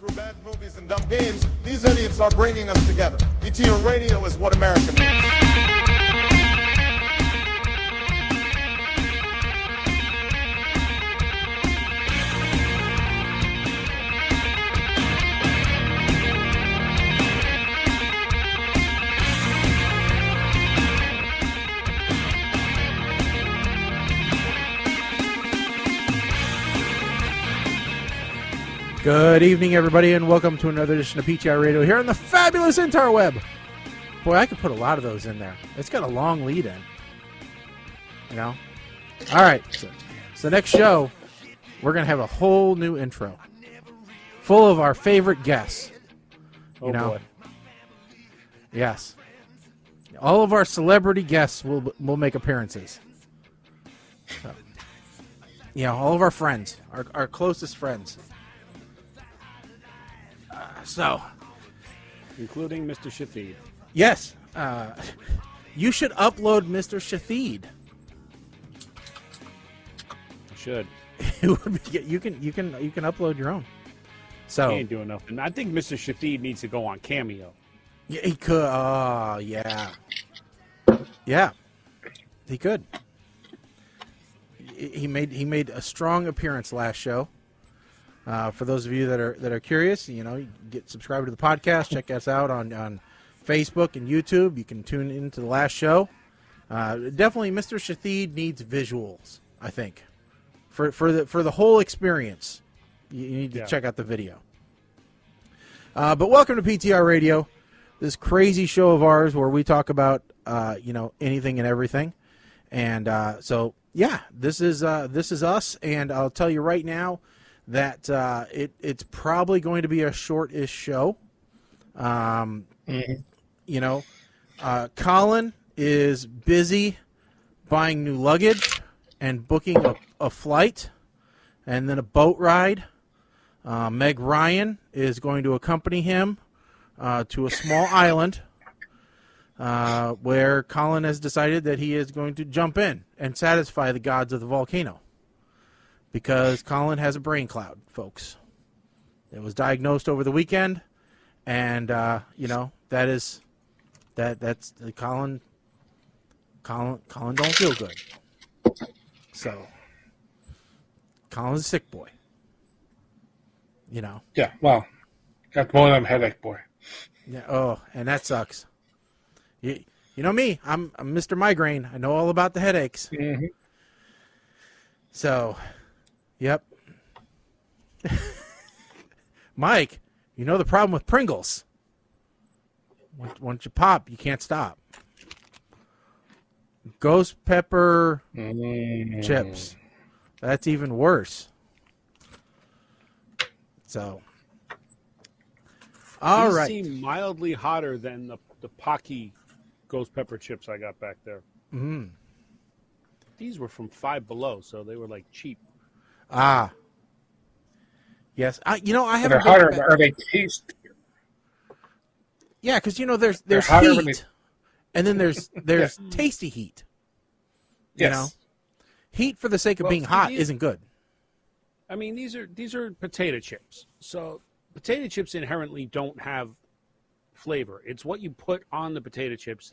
Through bad movies and dumb games, these idiots are bringing us together. PTR Radio is what America needs. Good evening, everybody, and welcome to another edition of PTR Radio here on the fabulous interweb. Boy, I could put a lot of those in there. It's got a long lead in. You know? All right. So next show, we're going to have a whole new intro. Full of our favorite guests. You know? Boy. Yes. All of our celebrity guests will make appearances. So, you know, all of our friends, our closest friends. So, including Mr. Shafid. Yes, you should upload Mr. Shafid. I should. You can upload your own. So he ain't doing nothing. I think Mr. Shafid needs to go on Cameo. Yeah, he could. Oh, yeah, yeah, he could. He made a strong appearance last show. For those of you that are curious, you know, you get subscribed to the podcast. Check us out on Facebook and YouTube. You can tune into the last show. Definitely, Mr. Shafid needs visuals. I think for the whole experience, you need to check out the video. But welcome to PTR Radio, this crazy show of ours where we talk about anything and everything. And so yeah, this is us. And I'll tell you right now that it's probably going to be a short-ish show. You know, Colin is busy buying new luggage and booking a flight and then a boat ride. Meg Ryan is going to accompany him to a small island where Colin has decided that he is going to jump in and satisfy the gods of the volcano. Because Colin has a brain cloud, folks. It was diagnosed over the weekend, and that's Colin. Colin don't feel good. So Colin's a sick boy. You know. Yeah. Well, got one of them headache boy. Yeah. Oh, and that sucks. You know me. I'm Mr. Migraine. I know all about the headaches. Mm-hmm. So. Yep. Mike, you know the problem with Pringles. Once you pop, you can't stop. Ghost pepper chips. That's even worse. So. All right. These seem mildly hotter than the Pocky ghost pepper chips I got back there. Mm-hmm. These were from Five Below, so they were like cheap. Ah. Yes. I have. They're hotter. Are they tastier? Yeah, because there's heat, and then there's tasty heat. You know, heat for the sake of being hot isn't good. I mean, these are potato chips. So potato chips inherently don't have flavor. It's what you put on the potato chips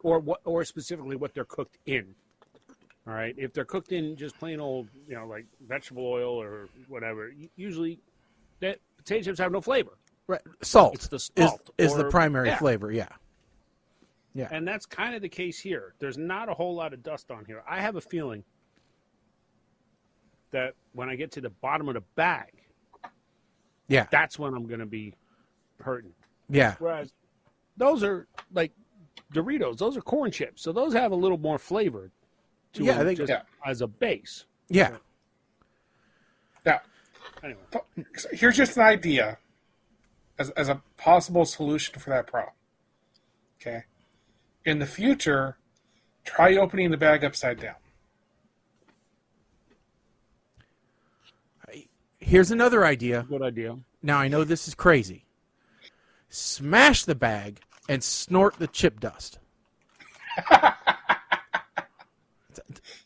or specifically what they're cooked in. All right. If they're cooked in just plain old, like vegetable oil or whatever, usually that potato chips have no flavor. Right. Salt. It's the salt is the primary flavor. Yeah. Yeah. And that's kind of the case here. There's not a whole lot of dust on here. I have a feeling that when I get to the bottom of the bag, that's when I'm going to be hurting. Yeah. Whereas those are like Doritos. Those are corn chips, so those have a little more flavor. As a base. Yeah. Yeah. Anyway. Here's just an idea as a possible solution for that problem. Okay. In the future, try opening the bag upside down. Here's another idea. Good idea. Now, I know this is crazy. Smash the bag and snort the chip dust.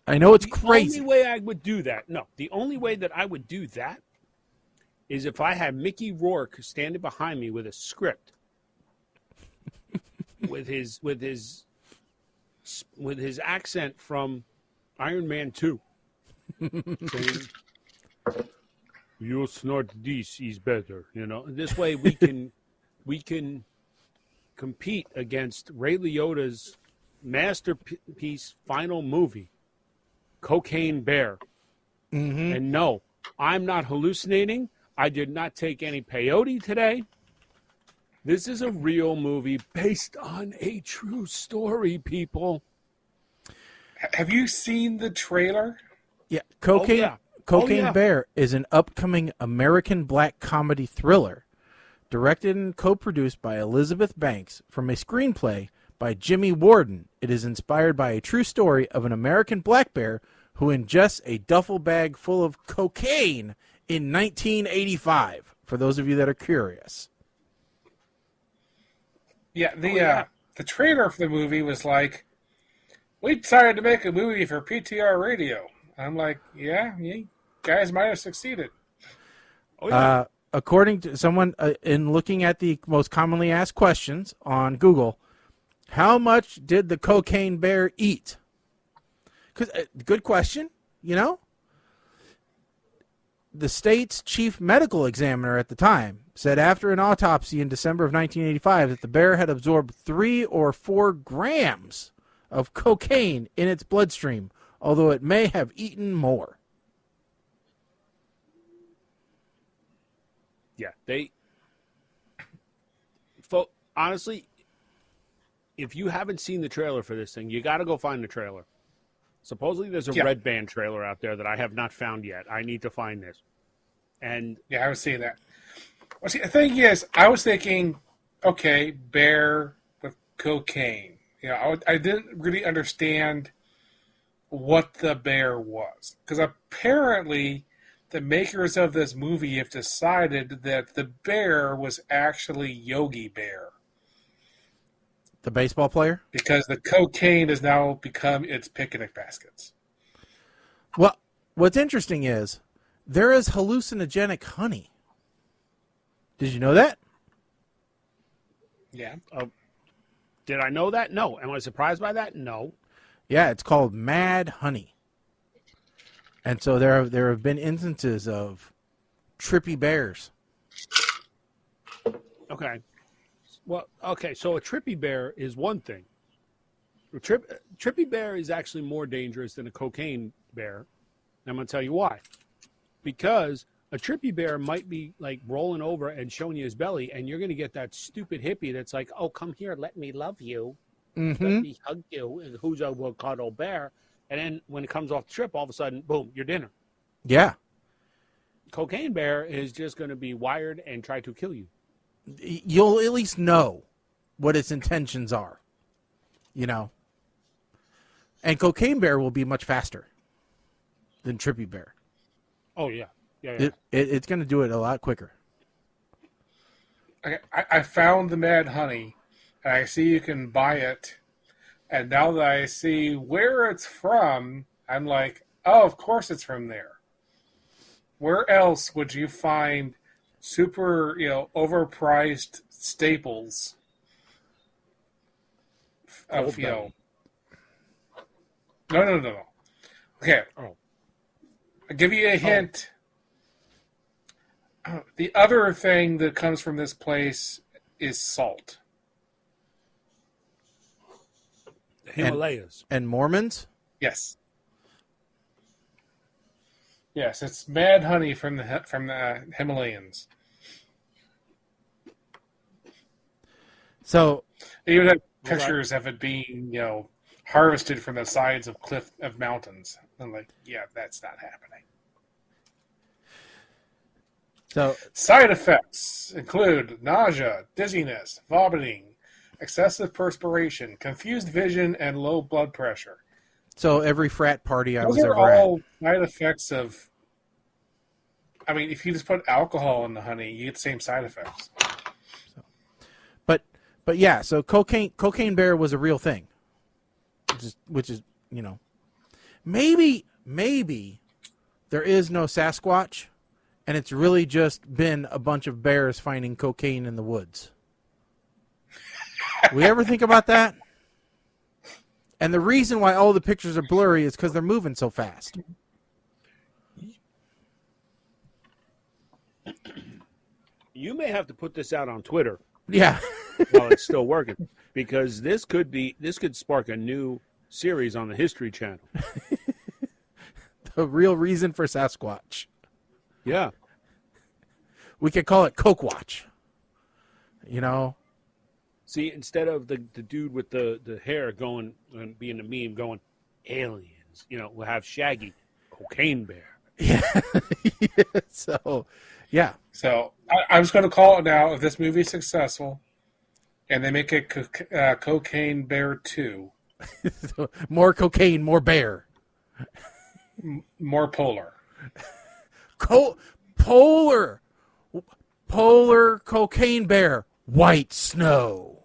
I know it's crazy. The only way I would do that, the only way that I would do that is if I had Mickey Rourke standing behind me with a script, with his accent from Iron Man 2, saying, "You snort this is better." This way we can compete against Ray Liotta's masterpiece final movie, Cocaine Bear. Mm-hmm. And no, I'm not hallucinating. I did not take any peyote today. This is a real movie based on a true story, people. Have you seen the trailer? Yeah, Cocaine yeah. Bear is an upcoming American black comedy thriller, directed and co-produced by Elizabeth Banks from a screenplay by Jimmy Warden. It is inspired by a true story of an American black bear who ingests a duffel bag full of cocaine in 1985, for those of you that are curious. Yeah, the trailer for the movie was like, we decided to make a movie for PTR Radio. I'm like, yeah, you guys might have succeeded. Oh, yeah. According to someone, in looking at the most commonly asked questions on Google, how much did the cocaine bear eat? Good question, The state's chief medical examiner at the time said after an autopsy in December of 1985 that the bear had absorbed 3 or 4 grams of cocaine in its bloodstream, although it may have eaten more. Yeah, honestly, if you haven't seen the trailer for this thing, you got to go find the trailer. Supposedly there's a Red Band trailer out there that I have not found yet. I need to find this. And yeah, I was seeing that. Well, see, the thing is, I was thinking, okay, bear with cocaine. I didn't really understand what the bear was. Because apparently the makers of this movie have decided that the bear was actually Yogi Bear. The baseball player? Because the cocaine has now become its picnic baskets. Well, what's interesting is there is hallucinogenic honey. Did you know that? Yeah. Did I know that? No. Am I surprised by that? No. Yeah, it's called mad honey. And so there have been instances of trippy bears. Okay. Well, okay, so a trippy bear is one thing. A trippy bear is actually more dangerous than a cocaine bear. And I'm going to tell you why. Because a trippy bear might be like rolling over and showing you his belly, and you're going to get that stupid hippie that's like, oh, come here, let me love you. Mm-hmm. Let me hug you. And who's a will cuddle bear? And then when it comes off the trip, all of a sudden, boom, your dinner. Yeah. Cocaine bear is just going to be wired and try to kill you. You'll at least know what its intentions are, And cocaine bear will be much faster than trippy bear. Oh, yeah. Yeah. It's going to do it a lot quicker. Okay, I found the mad honey, and I see you can buy it. And now that I see where it's from, I'm like, oh, of course it's from there. Where else would you find super, overpriced staples of, No. Okay. Oh. I'll give you a hint. The other thing that comes from this place is salt. Himalayas. And Mormons? Yes. Yes, it's mad honey from the Himalayas. So they even have pictures of it being, harvested from the sides of mountains. I'm like, yeah, that's not happening. So side effects include nausea, dizziness, vomiting, excessive perspiration, confused vision, and low blood pressure. So every frat party I Those was are ever all side effects of. I mean, if you just put alcohol in the honey, you get the same side effects. But yeah, so cocaine bear was a real thing, which is maybe there is no Sasquatch, and it's really just been a bunch of bears finding cocaine in the woods. We ever think about that? And the reason why all the pictures are blurry is because they're moving so fast. You may have to put this out on Twitter Yeah. while it's still working, because this could spark a new series on the History Channel. The real reason for Sasquatch. Yeah. We could call it Coke Watch. You know? See, instead of the dude with the hair going and being a meme going, aliens, we'll have Shaggy, Cocaine Bear. Yeah. So, yeah. So I was going to call it now. If this movie is successful, and they make it Cocaine Bear 2, More cocaine, more bear. more polar. Polar cocaine bear, white snow.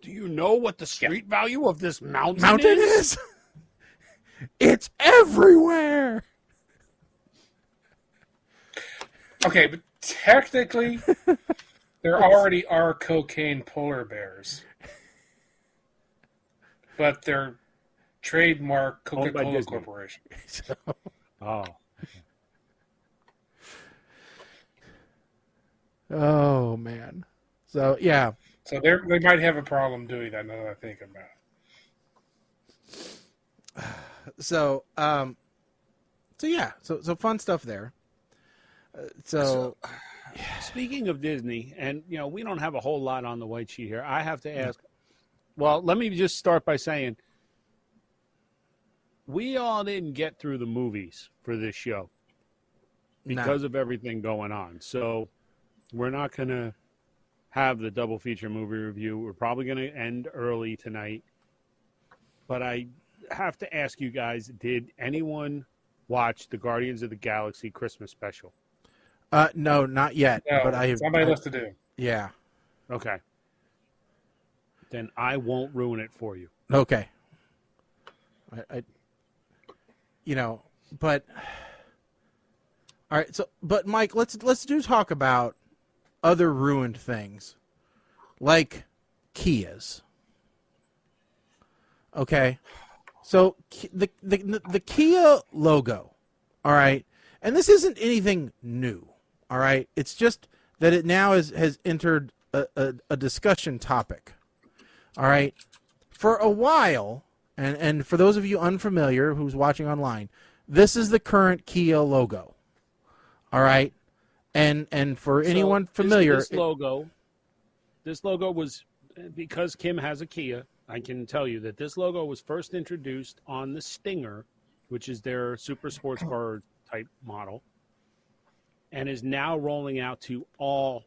Do you know what the street value of this mountain Is? It's everywhere. Okay, but technically, there already are cocaine polar bears, but they're trademark Owned by Coca-Cola Disney. Corporation. Oh. Oh, man. So, yeah. So they might have a problem doing that now that I think about it. So, yeah. So fun stuff there. Speaking of Disney, and we don't have a whole lot on the white sheet here. I have to ask. Well, let me just start by saying we all didn't get through the movies for this show because of everything going on. So we're not going to have the double feature movie review. We're probably going to end early tonight. But I have to ask you guys, did anyone watch the Guardians of the Galaxy Christmas special? No, not yet. No, but I have somebody else to do. Yeah. Okay. Then I won't ruin it for you. Okay. But all right. So, but Mike, let's talk about other ruined things, like Kias. Okay. So the Kia logo, all right, and this isn't anything new, all right. It's just that it now has entered a discussion topic, all right. For a while, and for those of you unfamiliar who's watching online, this is the current Kia logo, all right. And for anyone familiar, this logo was, because Kim has a Kia, I can tell you that this logo was first introduced on the Stinger, which is their super sports car type model, and is now rolling out to all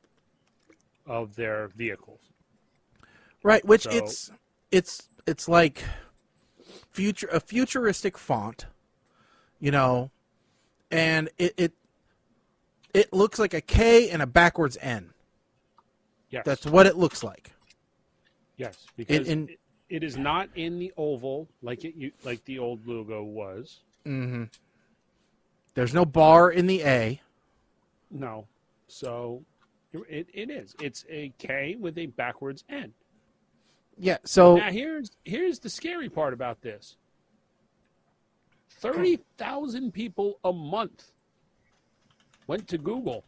of their vehicles. right? Which it's like a futuristic font, and it looks like a K and a backwards N. Yes, That's what it looks like. yes, because it is not in the oval like the old logo was. Mm-hmm. There's no bar in the A. No, so it is. It's a K with a backwards N. Yeah. So Now here's the scary part about this. 30,000 people a month went to Google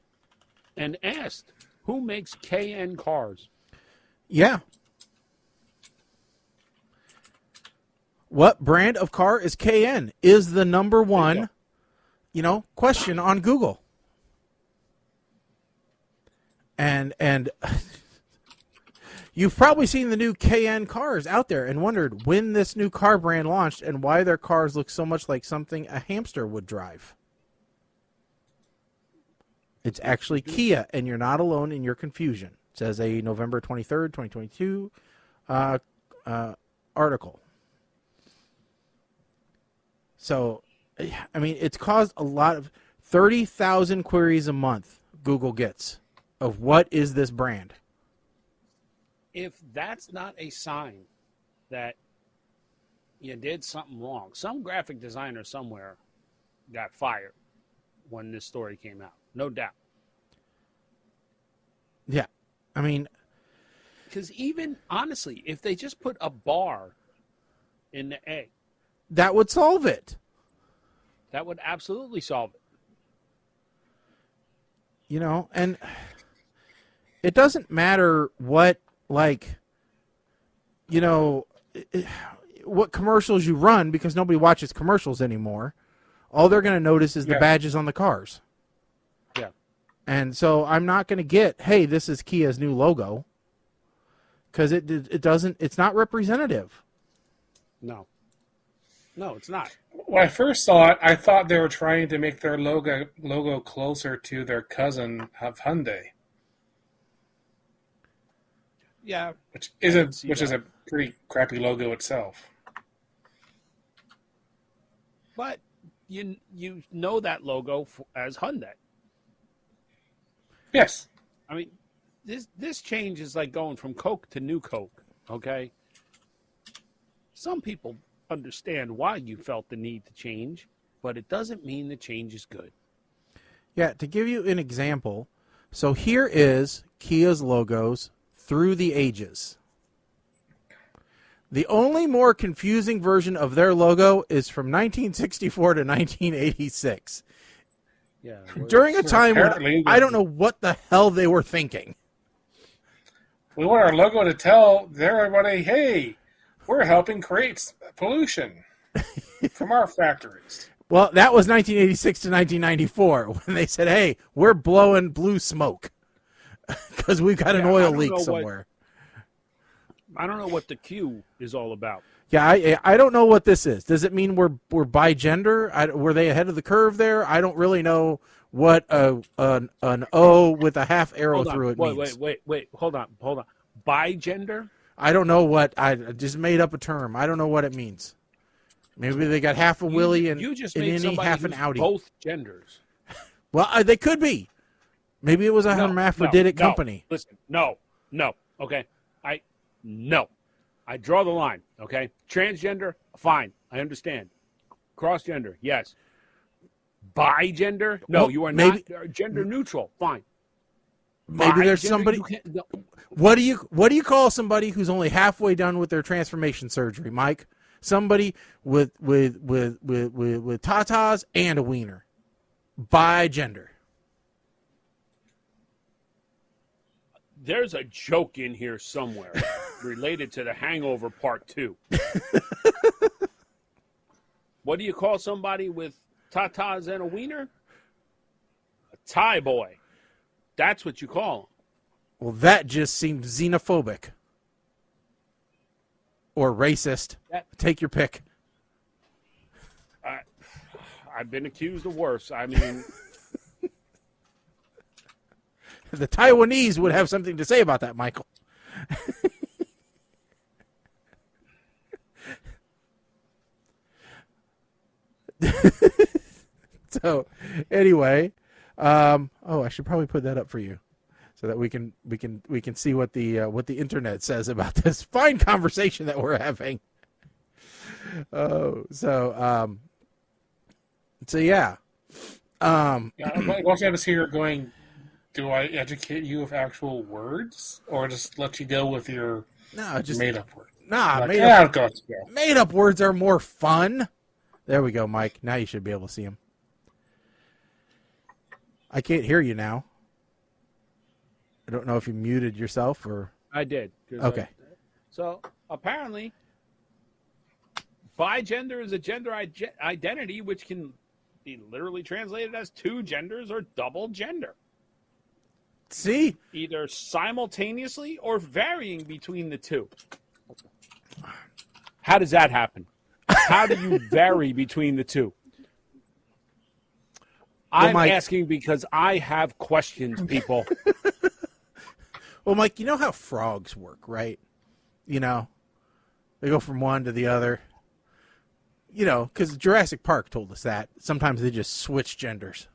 and asked who makes KN cars. yeah. What brand of car is KN? Is the number one, question on Google. And you've probably seen the new KN cars out there and wondered when this new car brand launched and why their cars look so much like something a hamster would drive. It's actually Kia, and you're not alone in your confusion. It says a November 23rd, 2022 article. So, I mean, it's caused a lot of 30,000 queries a month Google gets of what is this brand. If that's not a sign that you did something wrong, some graphic designer somewhere got fired when this story came out. No doubt. Yeah. I mean, because even honestly, if they just put a bar in the A, that would solve it. That would absolutely solve it. You know, and it doesn't matter what, like, you know, what commercials you run, because nobody watches commercials anymore. All they're going to notice is the badges on the cars. Yeah. And so I'm not going to get, hey, this is Kia's new logo, because it doesn't, it's not representative. No, it's not. When I first saw it, I thought they were trying to make their logo closer to their cousin of Hyundai. Yeah, which is a pretty crappy logo itself. But you know that logo as Hyundai. Yes. I mean, this change is like going from Coke to New Coke. Okay. Some people understand why you felt the need to change, but it doesn't mean the change is good. Yeah, to give you an example, so here is Kia's logos through the ages. The only more confusing version of their logo is from 1964 to 1986. Yeah. During a time when I don't know what the hell they were thinking. We want our logo to tell everybody, hey, we're helping create pollution from our factories. Well, that was 1986 to 1994 when they said, hey, we're blowing blue smoke because we've got an oil leak somewhere. I don't know what the Q is all about. Yeah, I don't know what this is. Does it mean we're bi-gender? Were they ahead of the curve there? I don't really know what an O with a half arrow through it means. Wait. Hold on. Bi-gender? I don't know what. I just made up a term. I don't know what it means. Maybe they got half a Willie and you just an made innie, half an who's Audi. Both genders. Well, they could be. Maybe it was a hermaphroditic company. Listen, no. Okay, no. I draw the line. Okay, transgender, fine. I understand. Cross-gender, yes. Bi-gender, no. Well, you are not gender neutral. Fine. Maybe there's somebody. No. What do you call somebody who's only halfway done with their transformation surgery, Mike? Somebody with tatas and a wiener, bi-gender. There's a joke in here somewhere related to The Hangover Part 2. What do you call somebody with tatas and a wiener? A Thai boy. That's what you call them. Well, that just seems xenophobic. Or racist. Take your pick. I've been accused of worse. I mean... The Taiwanese would have something to say about that, Michael. So, anyway, I should probably put that up for you, so that we can see what the internet says about this fine conversation that we're having. So yeah. Once you have us here going, do I educate you with actual words, or just let you go with your made-up words? Made-up words are more fun. There we go, Mike. Now you should be able to see them. I can't hear you now. I don't know if you muted yourself or... I did. Okay. So, apparently, bi-gender is a gender identity which can be literally translated as two genders or double gender. See? Either simultaneously or varying between the two. How does that happen? How do you vary between the two? I'm asking because I have questions, people. Well, Mike, you know how frogs work, right? You know, they go from one to the other. You know, because Jurassic Park told us that. Sometimes they just switch genders.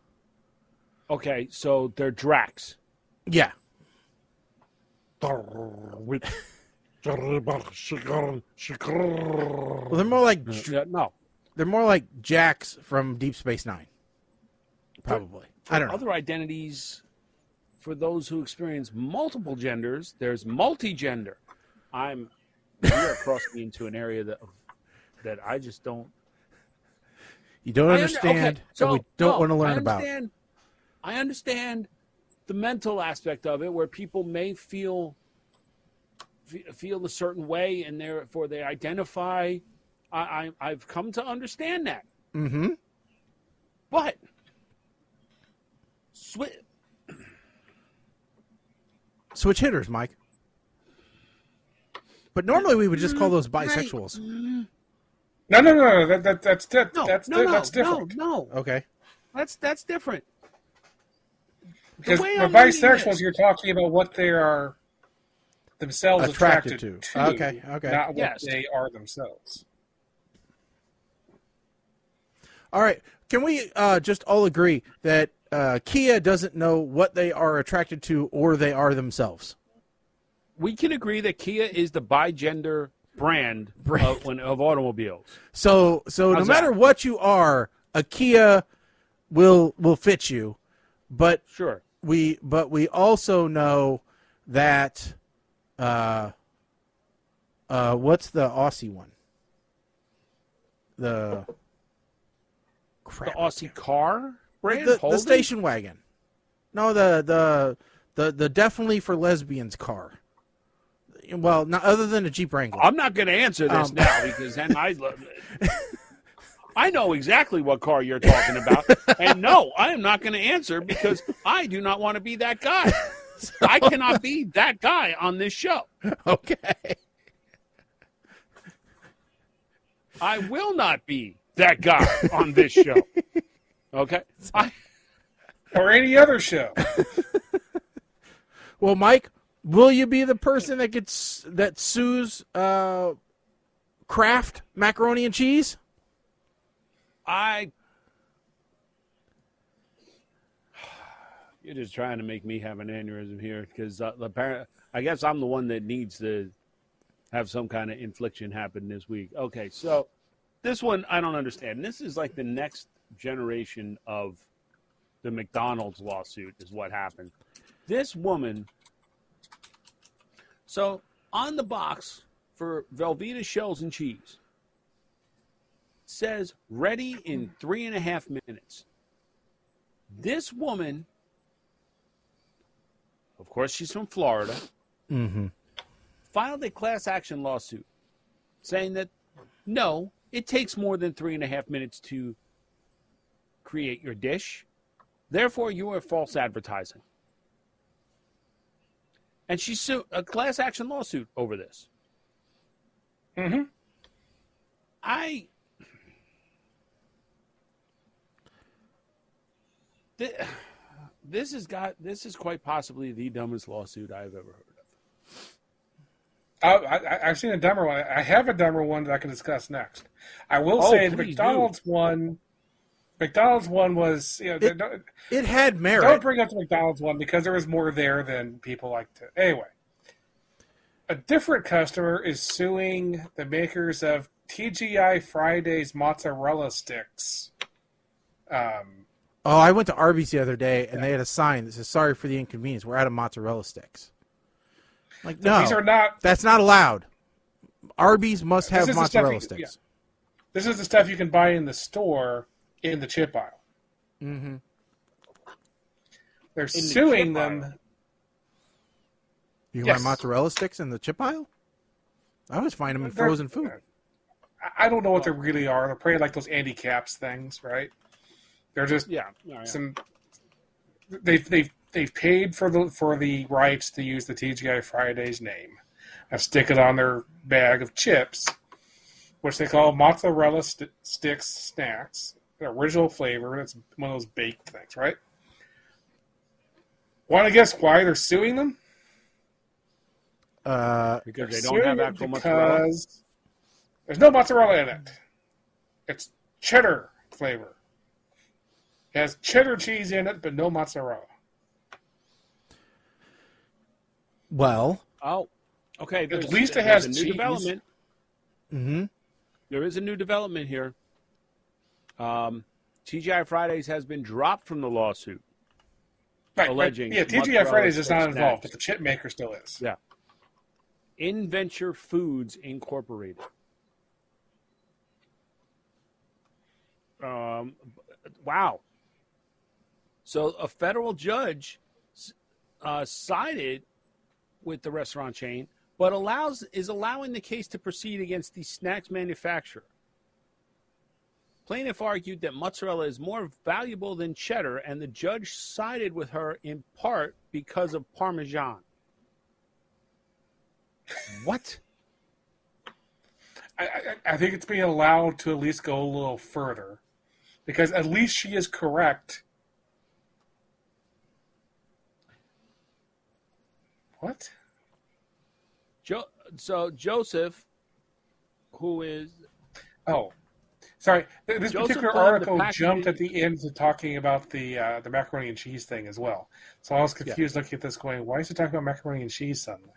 Okay, so they're Drax. Yeah. Well, they're more like no. They're more like Jax from Deep Space Nine. Probably. I don't know. Other identities, for those who experience multiple genders, there's multigender. You're crossing into an area that I just don't. You don't understand, and we don't want to learn about. I understand the mental aspect of it, where people may feel a certain way, and therefore they identify. I've come to understand that. Mm-hmm. But switch hitters, Mike. But normally we would just call those bisexuals. Right. No. That's different. No. Okay. That's different. Because the bisexuals, you're talking about what they are themselves attracted to. Okay. Not what they are themselves. All right. Can we just all agree that Kia doesn't know what they are attracted to or they are themselves? We can agree that Kia is the bigender brand. Of automobiles. So no matter what you are, a Kia will fit you. But sure. We also know that what's the Aussie one? The Aussie car brand? The station wagon. No, the definitely for lesbians car. Well, not other than a Jeep Wrangler. I'm not going to answer this now because then I know exactly what car you're talking about. And no, I am not going to answer because I do not want to be that guy. I cannot be that guy on this show. Okay. I will not be that guy on this show. Okay? Or any other show. Well, Mike, will you be the person that sues Kraft macaroni and cheese? You're just trying to make me have an aneurysm here because I guess I'm the one that needs to have some kind of infliction happen this week. Okay, so this one I don't understand. This is like the next generation of the McDonald's lawsuit is what happened. This woman, so on the box for Velveeta shells and cheese, says ready in 3.5 minutes. This woman, of course, she's from Florida, filed a class action lawsuit saying that no, it takes more than 3.5 minutes to create your dish. Therefore, you are false advertising. And she sued a class action lawsuit over this. Mm-hmm. This is quite possibly the dumbest lawsuit I've ever heard of. I've seen a dumber one. I have a dumber one that I can discuss next. I will say the McDonald's one. McDonald's one was, it had merit. Don't bring up the McDonald's one because there was more there than people like to. Anyway, a different customer is suing the makers of TGI Fridays mozzarella sticks. I went to Arby's the other day and they had a sign that says "Sorry for the inconvenience. We're out of mozzarella sticks." Like, no, these are not. That's not allowed. Arby's must have mozzarella sticks. Yeah. This is the stuff you can buy in the store. In the chip aisle. Mm-hmm. They're suing them. You can buy mozzarella sticks in the chip aisle? I always find them in frozen food. I don't know what they really are. They're probably like those Andy Caps things, right? They're just some. They've paid for the rights to use the TGI Fridays name and stick it on their bag of chips, which they call mozzarella sticks snacks. The original flavor, and it's one of those baked things, right? Want to guess why they're suing them? Because they don't have actual mozzarella? Because there's no mozzarella in it. It's cheddar flavor. It has cheddar cheese in it, but no mozzarella. Well. Oh, okay. At least it has a new cheese. Development. Mm-hmm. There is a new development here. TGI Fridays has been dropped from the lawsuit. Right, alleging yeah, TGI mozzarella Fridays is not snacks. involved, but the chip maker still is. Yeah. Inventure Foods Incorporated. Wow. So a federal judge sided with the restaurant chain, but is allowing the case to proceed against the snacks manufacturer. Plaintiff argued that mozzarella is more valuable than cheddar, and the judge sided with her in part because of Parmesan. What? I think it's being allowed to at least go a little further, because at least she is correct. What? So Joseph, who is... Oh, sorry. This Joseph particular blamed the article packaging- jumped at the end to talking about the macaroni and cheese thing as well. So I was confused looking at this going, why is he talking about macaroni and cheese suddenly?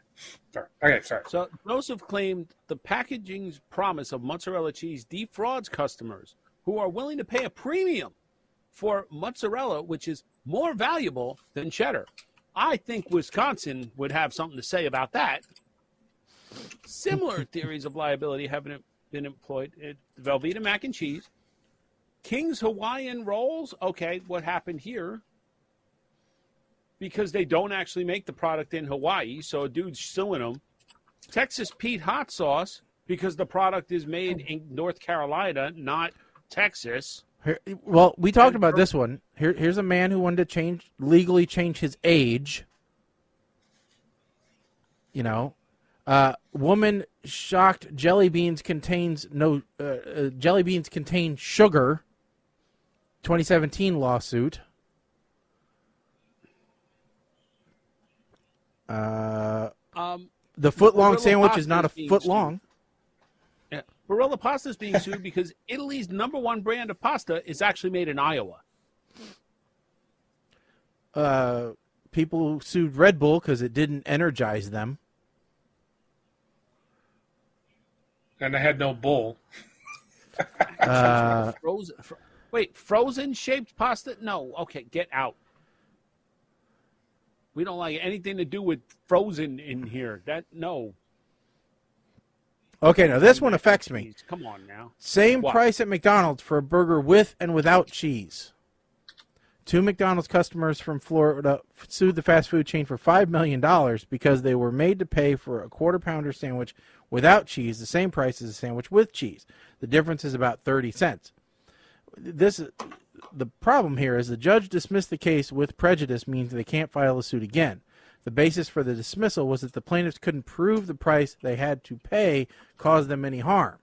Sorry. Okay, sorry. So Joseph claimed the packaging's promise of mozzarella cheese defrauds customers who are willing to pay a premium for mozzarella, which is more valuable than cheddar. I think Wisconsin would have something to say about that. Similar theories of liability have been employed. Velveeta mac and cheese, King's Hawaiian rolls. Okay, what happened here? Because they don't actually make the product in Hawaii, so a dude's suing them. Texas Pete hot sauce, because the product is made in North Carolina, not Texas. Well, we talked about this one. Here's a man who wanted to legally change his age. You know, woman shocked jelly beans contain sugar. 2017 lawsuit. The foot-long sandwich is not a foot long. Yeah. Barilla Pasta is being sued because Italy's #1 brand of pasta is actually made in Iowa. People sued Red Bull because it didn't energize them. And I had no bowl. Frozen shaped pasta? No. Okay, get out. We don't like anything to do with frozen in here. No. Okay, now this one affects me. Come on now. Same What? price at McDonald's for a burger with and without cheese. 2 McDonald's customers from Florida sued the fast food chain for $5 million because they were made to pay for a quarter-pounder sandwich without cheese, the same price as a sandwich with cheese. The difference is about 30 cents. The problem here is the judge dismissed the case with prejudice, means they can't file a suit again. The basis for the dismissal was that the plaintiffs couldn't prove the price they had to pay caused them any harm.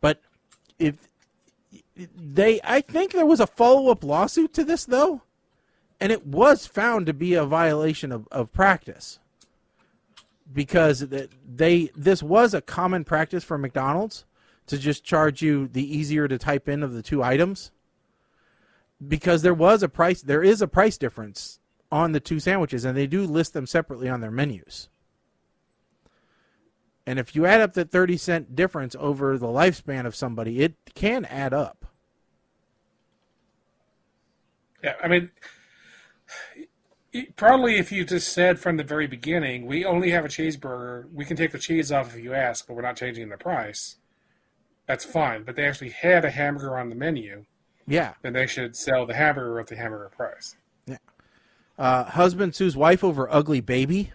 But I think there was a follow-up lawsuit to this, though, and it was found to be a violation of practice because this was a common practice for McDonald's to just charge you the easier to type in of the two items, because there is a price difference on the two sandwiches, and they do list them separately on their menus. And if you add up the 30-cent difference over the lifespan of somebody, it can add up. Yeah, I mean, probably if you just said from the very beginning, we only have a cheeseburger, we can take the cheese off if you ask, but we're not changing the price, that's fine. But they actually had a hamburger on the menu. Yeah. Then they should sell the hamburger at the hamburger price. Yeah. Husband sues wife over ugly baby.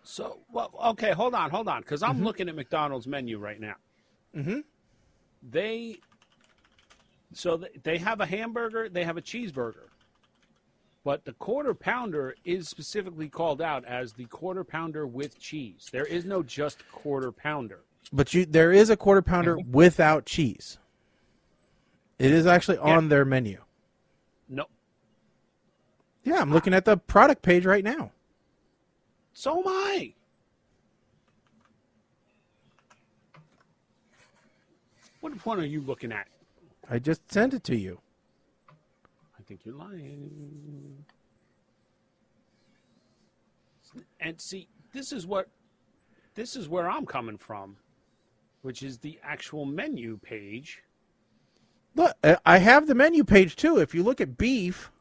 So, okay, hold on, because I'm looking at McDonald's menu right now. Mm-hmm. They have a hamburger, they have a cheeseburger, but the quarter pounder is specifically called out as the quarter pounder with cheese. There is no just quarter pounder. But there is a quarter pounder without cheese. It is actually on their menu. No. Yeah, I'm looking at the product page right now. So am I. What one are you looking at? I just sent it to you. I think you're lying. And see, this is where I'm coming from, which is the actual menu page. Look, I have the menu page too. If you look at beef,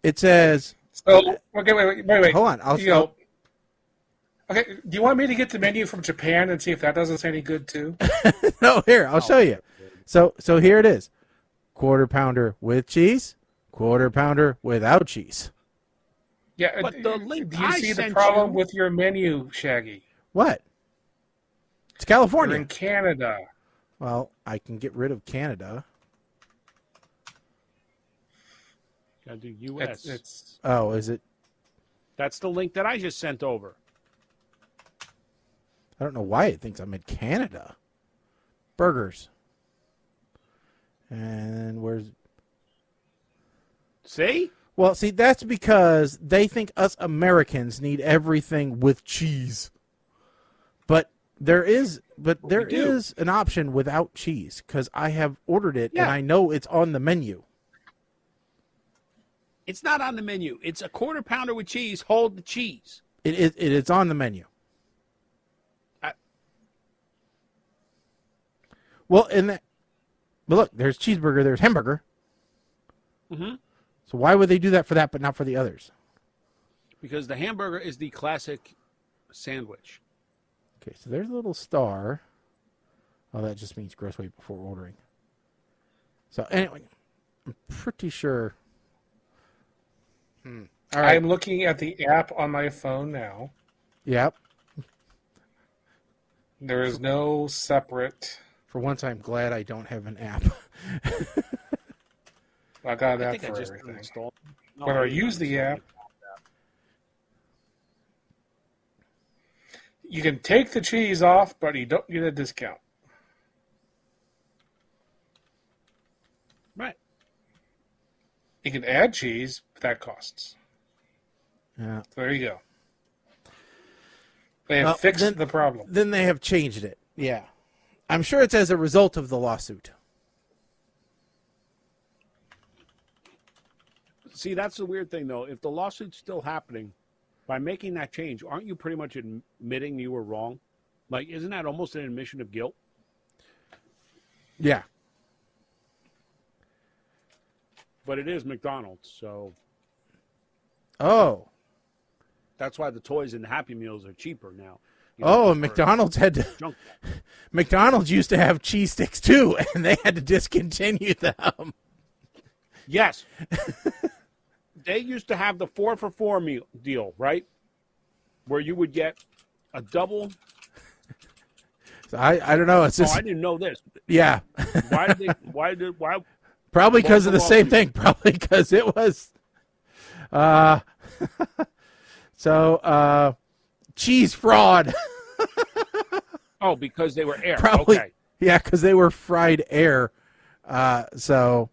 it says. So okay, wait. Hold on. Okay, do you want me to get the menu from Japan and see if that doesn't say any good too? No, here I'll show you. So here it is: quarter pounder with cheese, quarter pounder without cheese. Yeah, But the link do you I see the sent problem you- with your menu, Shaggy? What? It's You're California. in Canada. Well, I can get rid of Canada. Gotta do U.S. It's Oh, is it? That's the link that I just sent over. I don't know why it thinks I'm in Canada. Burgers. And where's... See? Well, see, that's because they think us Americans need everything with cheese. But there is an option without cheese because I have ordered it and I know it's on the menu. It's not on the menu. It's a quarter pounder with cheese. Hold the cheese. It's on the menu. Well, but look, there's cheeseburger, there's hamburger. Mm-hmm. So why would they do that for that, but not for the others? Because the hamburger is the classic sandwich. Okay, so there's a little star. Oh, that just means gross weight before ordering. So anyway, I'm pretty sure. All right. I'm looking at the app on my phone now. Yep. There is no separate. For once, I'm glad I don't have an app. I got an I app think I for just everything. installed. No, When I didn't use the install app, it. you can take the cheese off, but you don't get a discount. Right. You can add cheese, but that costs. Yeah. So there you go. They have Well, fixed the problem. Then they have changed it. Yeah. I'm sure it's as a result of the lawsuit. See, that's the weird thing, though. If the lawsuit's still happening, by making that change, aren't you pretty much admitting you were wrong? Like, isn't that almost an admission of guilt? Yeah. But it is McDonald's, so Oh. that's why the toys and the Happy Meals are cheaper now. Oh, and McDonald's had to. Junk. McDonald's used to have cheese sticks too, and they had to discontinue them. Yes. They used to have the 4-for-4 meal deal, right? Where you would get a double. So I don't know. It's Oh, just I didn't know this. yeah. Why? Probably because of the Well, same thing. Probably because it was. Cheese fraud. Oh, because they were air. Probably. Okay. Yeah, because they were fried air. So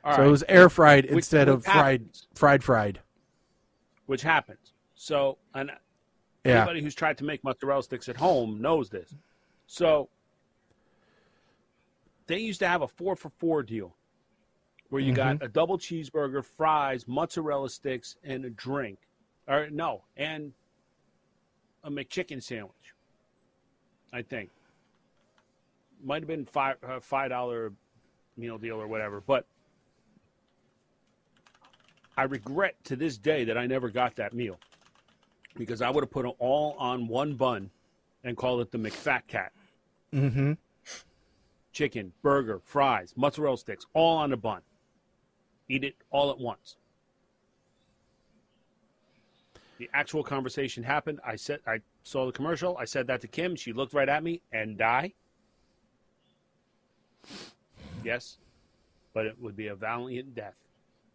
All it right. was air fried Which- instead of which happens. fried. Which happens. So, and Yeah. anybody who's tried to make mozzarella sticks at home knows this. So, they used to have a 4-for-4 deal where you got a double cheeseburger, fries, mozzarella sticks, and a drink. Or no, and a McChicken sandwich, I think. Might have been $5 meal deal or whatever. But I regret to this day that I never got that meal because I would have put it all on one bun and called it the McFat Cat. Mm-hmm. Chicken, burger, fries, mozzarella sticks, all on a bun. Eat it all at once. The actual conversation happened. I saw the commercial. I said that to Kim. She looked right at me and died. Yes, but it would be a valiant death.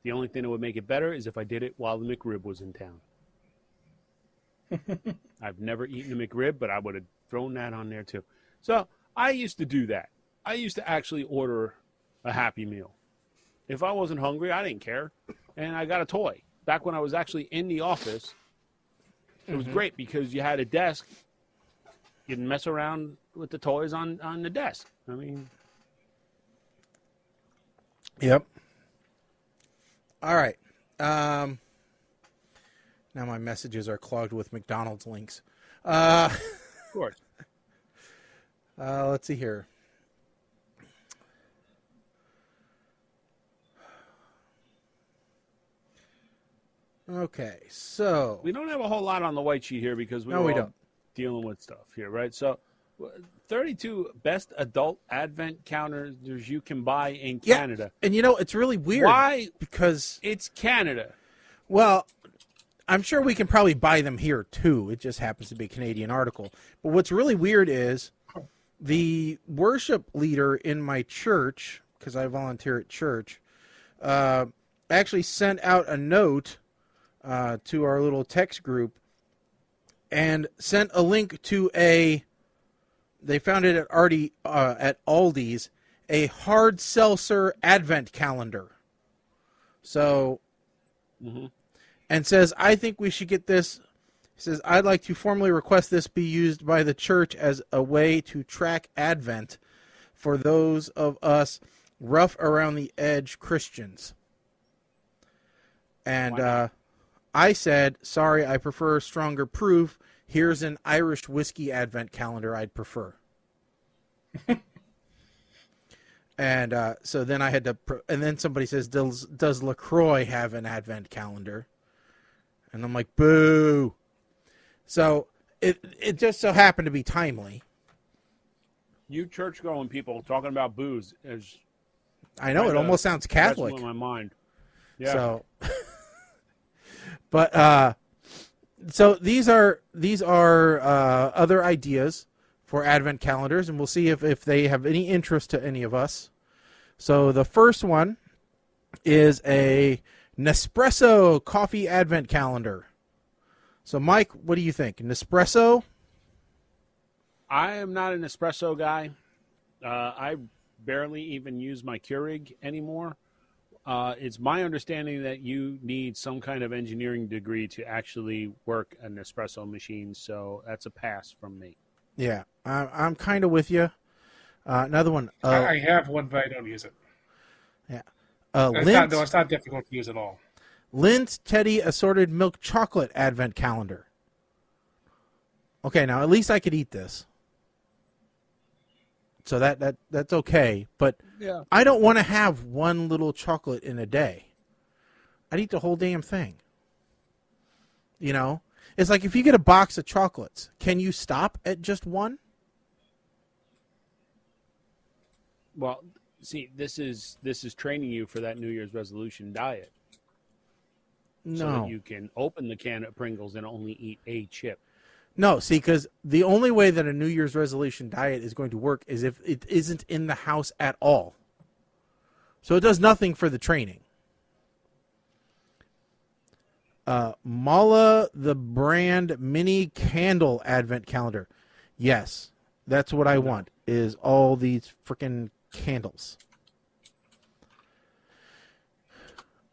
The only thing that would make it better is if I did it while the McRib was in town. I've never eaten a McRib, but I would have thrown that on there too. So I used to do that. I used to actually order a Happy Meal. If I wasn't hungry, I didn't care. And I got a toy. Back when I was actually in the office, it was great because you had a desk. You can mess around with the toys on the desk. I mean, Yep. All right. Now my messages are clogged with McDonald's links. of course. Let's see here. Okay, so We don't have a whole lot on the white sheet here because we No, we all don't. dealing with stuff here, right? So, 32 best adult advent calendars you can buy in yeah, Canada. and it's really weird. Why? Because It's Canada. well, I'm sure we can probably buy them here too. It just happens to be a Canadian article. But what's really weird is the worship leader in my church, because I volunteer at church, actually sent out a note to our little text group and sent a link to they found it at Aldi's, a hard seltzer advent calendar. So, and says, I think we should get this. He says, I'd like to formally request this be used by the church as a way to track Advent for those of us rough around the edge Christians. And I said, sorry, I prefer stronger proof. Here's an Irish whiskey Advent calendar I'd prefer. And so then I had to, and then somebody says, does LaCroix have an Advent calendar? And I'm like, boo. So it just so happened to be timely. You church-going people talking about booze is... I know, it almost sounds Catholic. That's in my mind. Yeah. So, but so these are other ideas for Advent calendars, and we'll see if they have any interest to any of us. So the first one is a Nespresso coffee Advent calendar. So Mike, what do you think? Nespresso? I am not an espresso guy. I barely even use my Keurig anymore. It's my understanding that you need some kind of engineering degree to actually work an espresso machine, so that's a pass from me. Yeah, I'm kind of with you. Another one. I have one, but I don't use it. Yeah. It's not difficult to use at all. Lindt Teddy Assorted Milk Chocolate Advent Calendar. Okay, now at least I could eat this. So that's okay, but Yeah. I don't want to have one little chocolate in a day. I'd eat the whole damn thing. It's like if you get a box of chocolates, can you stop at just one? Well, see, this is training you for that New Year's resolution diet. No. So that you can open the can of Pringles and only eat a chip. No, see, because the only way that a New Year's resolution diet is going to work is if it isn't in the house at all. So it does nothing for the training. Mala the brand mini candle advent calendar. Yes, that's what I want, is all these freaking candles.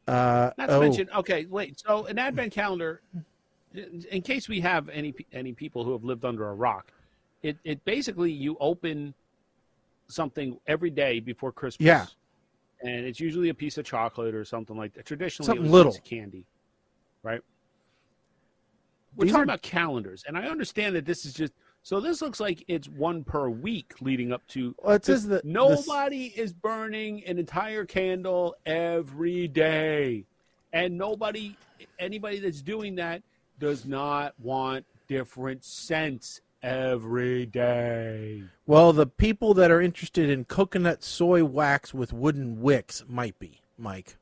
Not to mention, okay, wait. So an advent calendar, in case we have any people who have lived under a rock, it basically you open something every day before Christmas. Yeah. And it's usually a piece of chocolate or something like that. Traditionally, Something it was little. a piece of candy, right? We're talking about calendars, and I understand that this is just so. This looks like it's one per week leading up to. Well, it says that nobody is burning an entire candle every day, and anybody that's doing that does not want different scents every day. Well, the people that are interested in coconut soy wax with wooden wicks might be, Mike.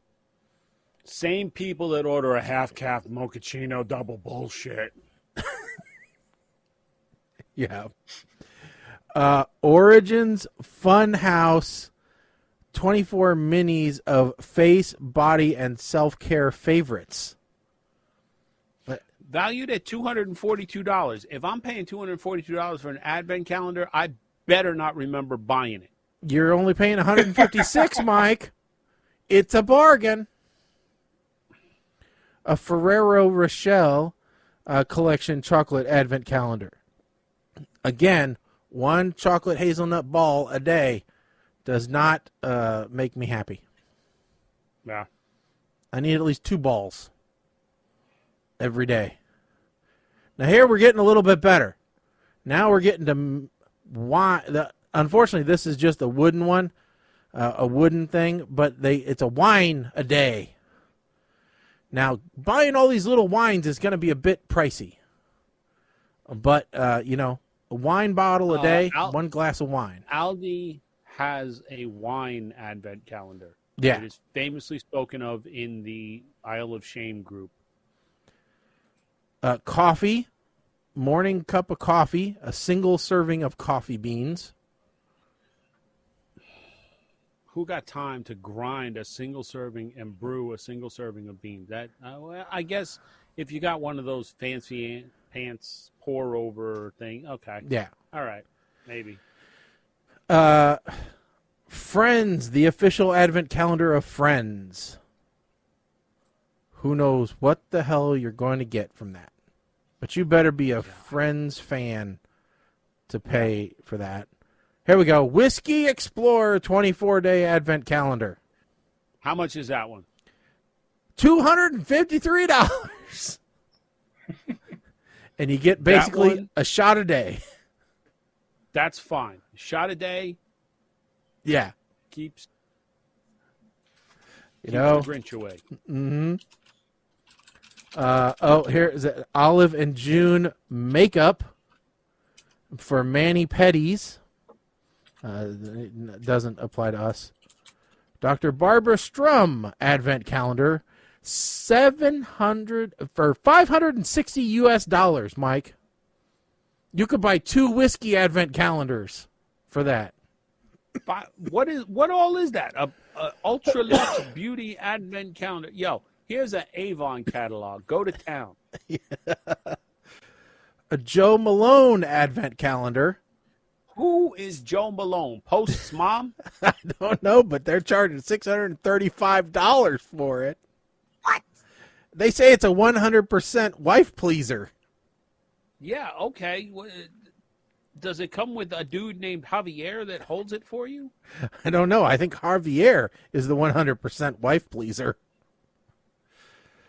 Same people that order a half-calf mochaccino double bullshit. Yeah. Origins Funhouse 24 minis of face, body, and self-care favorites. Valued at $242. If I'm paying $242 for an advent calendar, I better not remember buying it. You're only paying $156, Mike. It's a bargain. A Ferrero Rocher collection chocolate advent calendar. Again, one chocolate hazelnut ball a day does not make me happy. Yeah. I need at least 2 balls every day. Now here we're getting a little bit better. Now we're getting to wine. Unfortunately, this is just a wooden one, a wooden thing, but it's a wine a day. Now, buying all these little wines is going to be a bit pricey. But, a wine bottle a day, one glass of wine. Aldi has a wine advent calendar. Yeah. It is famously spoken of in the Isle of Shame group. Coffee, morning cup of coffee, a single serving of coffee beans. Who got time to grind a single serving and brew a single serving of beans? That I guess if you got one of those fancy pants pour over thing, okay. Yeah. All right. Maybe. Friends, the official advent calendar of Friends. Who knows what the hell you're going to get from that. But you better be a Friends fan to pay for that. Here we go. Whiskey Explorer 24-day advent calendar. How much is that one? $253. And you get basically a shot a day. That's fine. Shot a day. Yeah. Keeps the Grinch away. Mm-hmm. Here is it. Olive and June makeup for mani-pedis. It doesn't apply to us. Dr. Barbara Strum advent calendar, $560 US, Mike. You could buy 2 whiskey advent calendars for that. What all is that? A ultra luxe beauty advent calendar. Yo, here's an Avon catalog. Go to town. A Joe Malone advent calendar. Who is Joe Malone? Post's mom? I don't know, but they're charging $635 for it. What? They say it's a 100% wife pleaser. Yeah, okay. Does it come with a dude named Javier that holds it for you? I don't know. I think Javier is the 100% wife pleaser.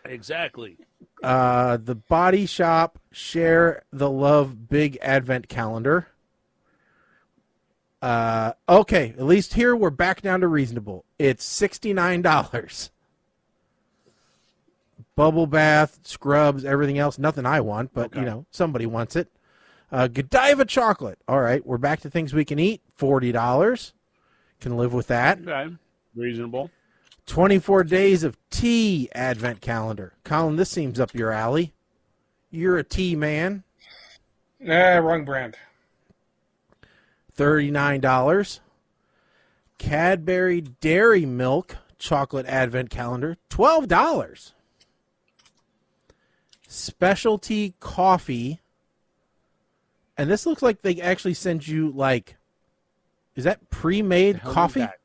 Exactly. The Body Shop Share the Love Big Advent Calendar. Okay, at least here we're back down to reasonable. It's $69. Bubble bath, scrubs, everything else. Nothing I want, but, somebody wants it. Godiva chocolate. All right, we're back to things we can eat. $40. Can live with that. Okay, reasonable. 24 days of tea advent calendar. Colin, this seems up your alley. You're a tea man. Wrong brand. $39. Cadbury Dairy Milk chocolate advent calendar. $12. Specialty coffee. And this looks like they actually send you, is that pre-made coffee? Is that?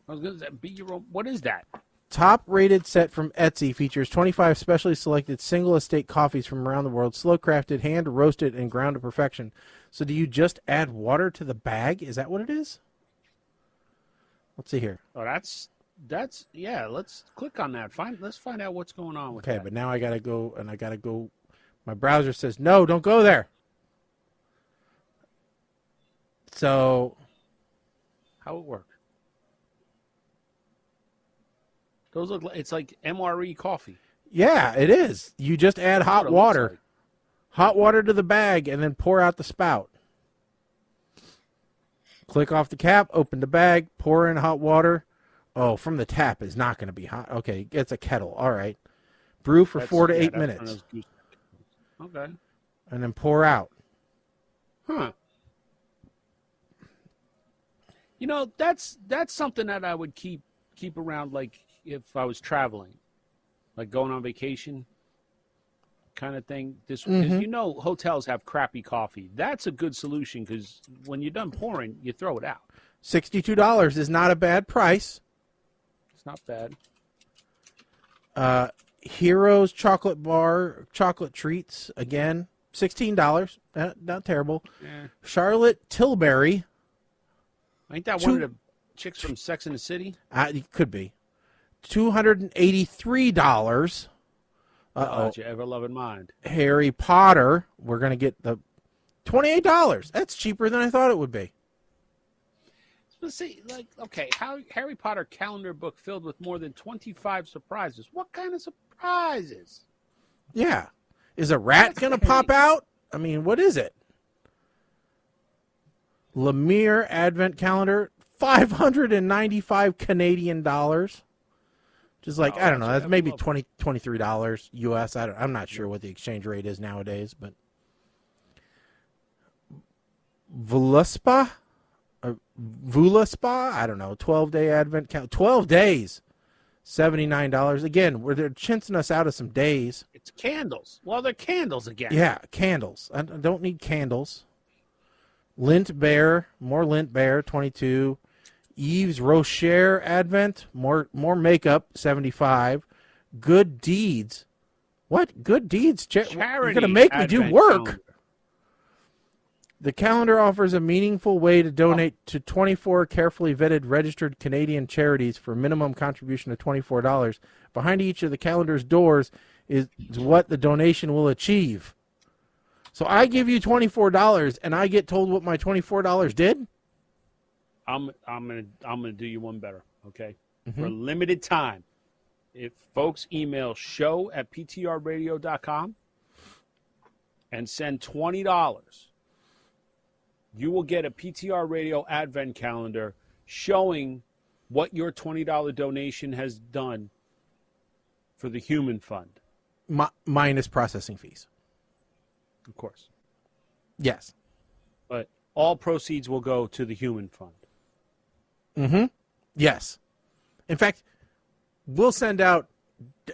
I was going to be your own. What is that? Top-rated set from Etsy features 25 specially selected single estate coffees from around the world, slow-crafted, hand-roasted, and ground to perfection. So do you just add water to the bag? Is that what it is? Let's see here. Oh, that's yeah. Let's click on that. Let's find out what's going on with that. Okay, but now I gotta go. My browser says no. Don't go there. So, how it work? Those look like it's like MRE coffee. Yeah, it is. You just add hot water. Like. Hot water to the bag and then pour out the spout. Click off the cap, open the bag, pour in hot water. Oh, from the tap is not going to be hot. Okay, it's a kettle. All right. Brew for 4 to 8 minutes. Okay. And then pour out. Huh. That's something that I would keep around, like if I was traveling, like going on vacation kind of thing. Because hotels have crappy coffee. That's a good solution because when you're done pouring, you throw it out. $62 is not a bad price. It's not bad. Heroes chocolate bar, chocolate treats, again, $16. Not terrible. Yeah. Charlotte Tilbury. Ain't that one of the chicks from Sex and the City? It could be. $283. Uh-oh. Your ever-loving mind. Harry Potter. We're going to get the $28. That's cheaper than I thought it would be. Let's see, like, okay, Harry Potter calendar book filled with more than 25 surprises. What kind of surprises? Yeah. Is a rat going to pop out? I mean, what is it? Lemire Advent Calendar, 595 Canadian dollars. Just like, I don't know, that's maybe $23 US. I'm not sure what the exchange rate is nowadays, but Vulaspa, I don't know, 12-day Advent calendar, 12 days, $79. Again, where they're chinsing us out of some days. It's candles. Well, they're candles again. Yeah, candles. I don't need candles. Lint Bear, more Lint Bear, 22. Yves Rocher Advent, more makeup, 75. Good Deeds. What? Good Deeds? You're going to make me do work. Calendar. The calendar offers a meaningful way to donate to 24 carefully vetted registered Canadian charities for a minimum contribution of $24. Behind each of the calendar's doors is what the donation will achieve. So I give you $24 and I get told what my $24 did? I'm gonna do you one better, okay? Mm-hmm. For a limited time, if folks email show@ptrradio.com and send $20, you will get a PTR Radio Advent Calendar showing what your $20 donation has done for the Human Fund. Minus processing fees. Of course. Yes. But all proceeds will go to the Human Fund. Mm-hmm. Yes. In fact, we'll send out,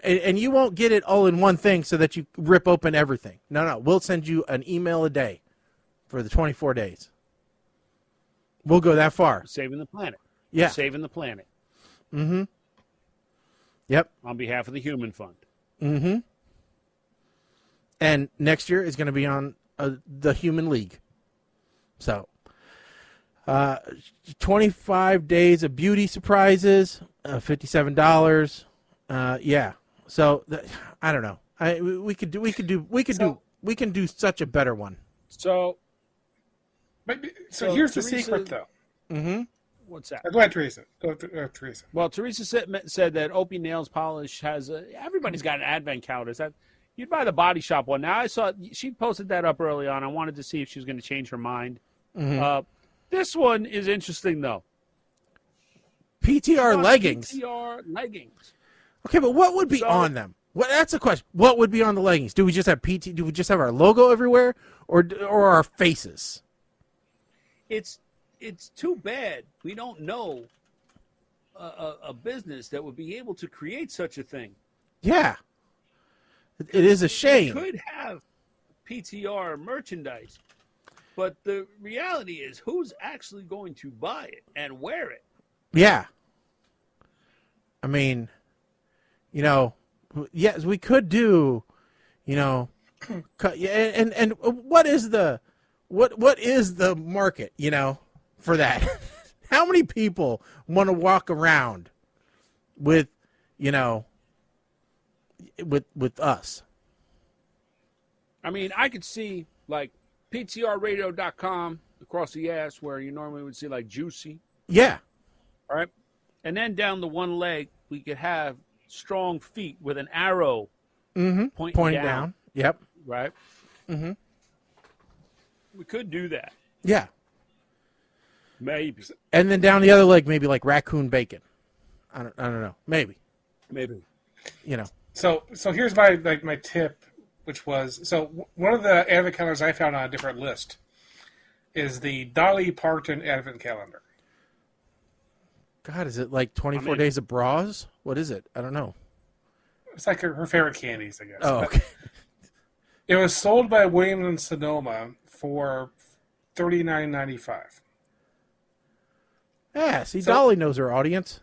and you won't get it all in one thing so that you rip open everything. No. We'll send you an email a day for the 24 days. We'll go that far. Saving the planet. Yeah. Saving the planet. Mm-hmm. Yep. On behalf of the Human Fund. Mm-hmm. And next year is going to be on the Human League. So, 25 days of beauty surprises, $57. Yeah. So I don't know. We can do such a better one. So here's the secret, though. Mm-hmm. What's that? Go ahead, Teresa. Teresa. Well, Teresa said that Opie Nails Polish has everybody's got an advent calendar. Is that you'd buy the Body Shop one? Now I saw she posted that up early on. I wanted to see if she was going to change her mind. Mm-hmm. This one is interesting though. PTR leggings. PTR leggings. Okay, but what would be on them? That's a question. What would be on the leggings? Do we just have Do we just have our logo everywhere, or our faces? It's too bad we don't know a business that would be able to create such a thing. Yeah, it is a shame. We could have PTR merchandise, but the reality is, who's actually going to buy it and wear it? Yeah. I mean, yes, we could do, and what is the market, for that? How many people want to walk around with, with us? I mean, I could see like PTRradio.com across the ass where you normally would see like Juicy. Yeah. All right. And then down the one leg, we could have strong feet with an arrow pointing down. Yep. Right. Mm-hmm. We could do that. Yeah. Maybe. And then down the other leg, maybe like raccoon bacon. I don't know. Maybe. So here's my tip, which was one of the advent calendars I found on a different list is the Dolly Parton advent calendar. God, is it like 24 days of bras? What is it? I don't know. It's like her favorite candies, I guess. Oh, okay. It was sold by Williams and Sonoma for $39.95. Yeah, see, Dolly knows her audience.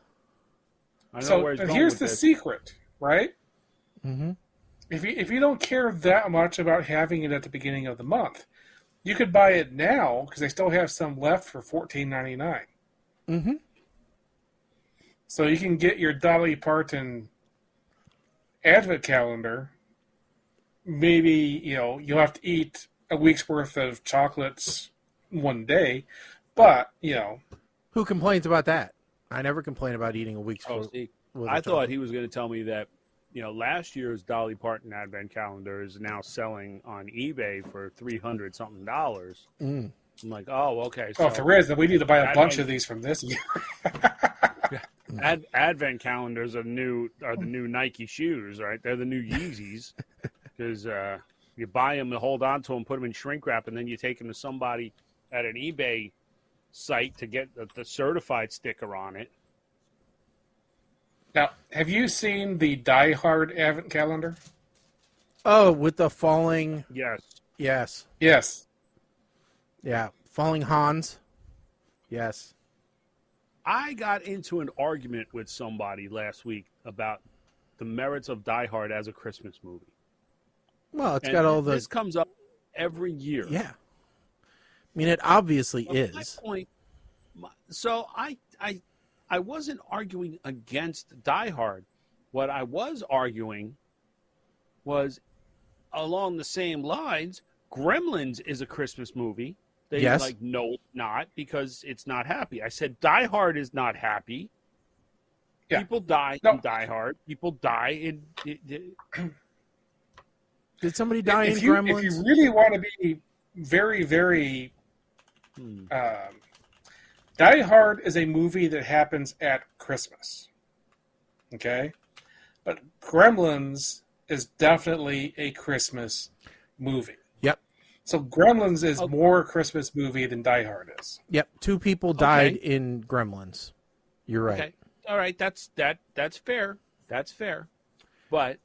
I know where he's going here's with the this. secret, right? Mm-hmm. If you don't care that much about having it at the beginning of the month, you could buy it now because they still have some left for $14.99. Mm-hmm. So you can get your Dolly Parton advent calendar. Maybe, you'll have to eat a week's worth of chocolates one day, but, Who complains about that? I never complain about eating a week's Oh, food. see, with I a thought he was going to tell me that, last year's Dolly Parton Advent Calendar is now selling on eBay for $300-something. Mm. I'm like, oh, okay. Oh, if there is, then we need to buy a bunch Advent- of these from this year. Advent calendars are the new Nike shoes, right? They're the new Yeezys because you buy them, to hold on to them, put them in shrink wrap, and then you take them to somebody at an eBay site to get the certified sticker on it. Now, have you seen the Die Hard Advent Calendar? Oh, with the falling... Yes. Yes. Yes. Yeah. Falling Hans. Yes. I got into an argument with somebody last week about the merits of Die Hard as a Christmas movie. Well, it's And got all the... This comes up every year. Yeah. I mean, it obviously But is. my point, so I wasn't arguing against Die Hard. What I was arguing was along the same lines. Gremlins is a Christmas movie. They Yes. like, no, not, because it's not happy. I said Die Hard is not happy. Yeah. People die No. in Die Hard. People die in... Did somebody die in If Gremlins? you really want to be very, very... Die Hard is a movie that happens at Christmas. Okay? But Gremlins is definitely a Christmas movie. Yep. So Gremlins is more a Christmas movie than Die Hard is. Yep. 2 people died in Gremlins. You're right. Okay. All right, that's fair. That's fair. But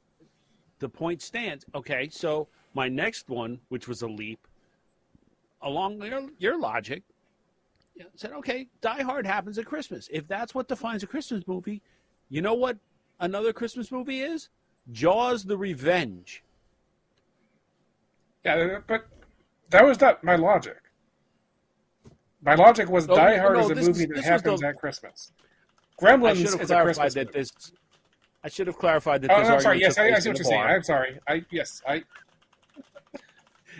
the point stands. Okay, so my next one, which was a leap, along your logic, said, okay, Die Hard happens at Christmas. If that's what defines a Christmas movie, you know what another Christmas movie is? Jaws the Revenge. Yeah, but that was not my logic. My logic was Oh, Die Hard no, is a this movie is- that this was happens the- at Christmas. I Gremlins should have is a clarified Christmas that movie. this. I should have clarified that Oh, this I'm sorry. argument Yes, took I place see in what a you're saying. bar. I'm sorry.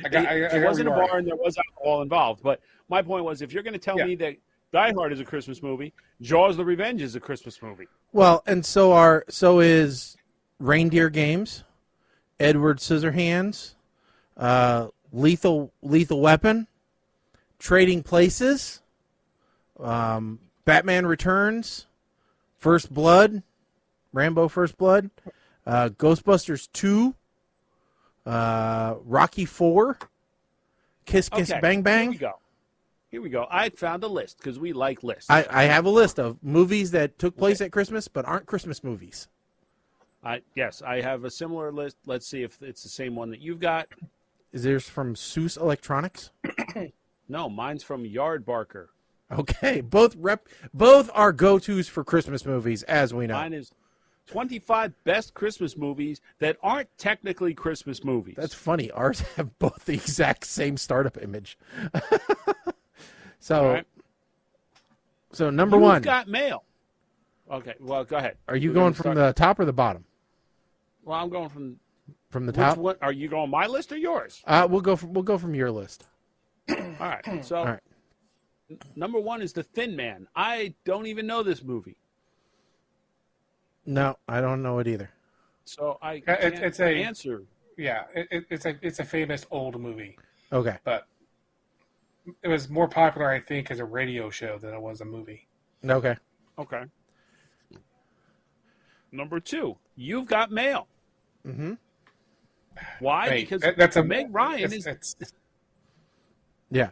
It wasn't a bar and there was alcohol involved. But my point was, if you're going to tell me that Die Hard is a Christmas movie, Jaws the Revenge is a Christmas movie. Well, and so is Reindeer Games, Edward Scissorhands, Lethal Weapon, Trading Places, Batman Returns, First Blood, Rambo First Blood, Ghostbusters 2, Rocky 4, Kiss Kiss Okay, Bang Bang. Here we go. I found a list because we like lists. I have a list of movies that took place at Christmas but aren't Christmas movies. Yes, I have a similar list. Let's see if it's the same one that you've got. Is theirs from Seuss Electronics? No, mine's from Yard Barker. Okay, both are go-tos for Christmas movies, as we know. Mine is 25 best Christmas movies that aren't technically Christmas movies. That's funny. Ours have both the exact same startup image. So, All right. so number You've one. got mail. Okay, well, go ahead. Are you We're going gonna from start- the top or the bottom? Well, I'm going from From the which top. one? Are you going my list or yours? We'll go from your list. All right. So, All right. number one is The Thin Man. I don't even know this movie, No, I don't know it either. so I It's can't a- answer. Yeah, it's a famous old movie, Okay. but it was more popular, I think, as a radio show than it was a movie. Okay. Okay. Number two, You've Got Mail. Mm-hmm. Why? Hey, Because that's a Meg Ryan it's- Yeah.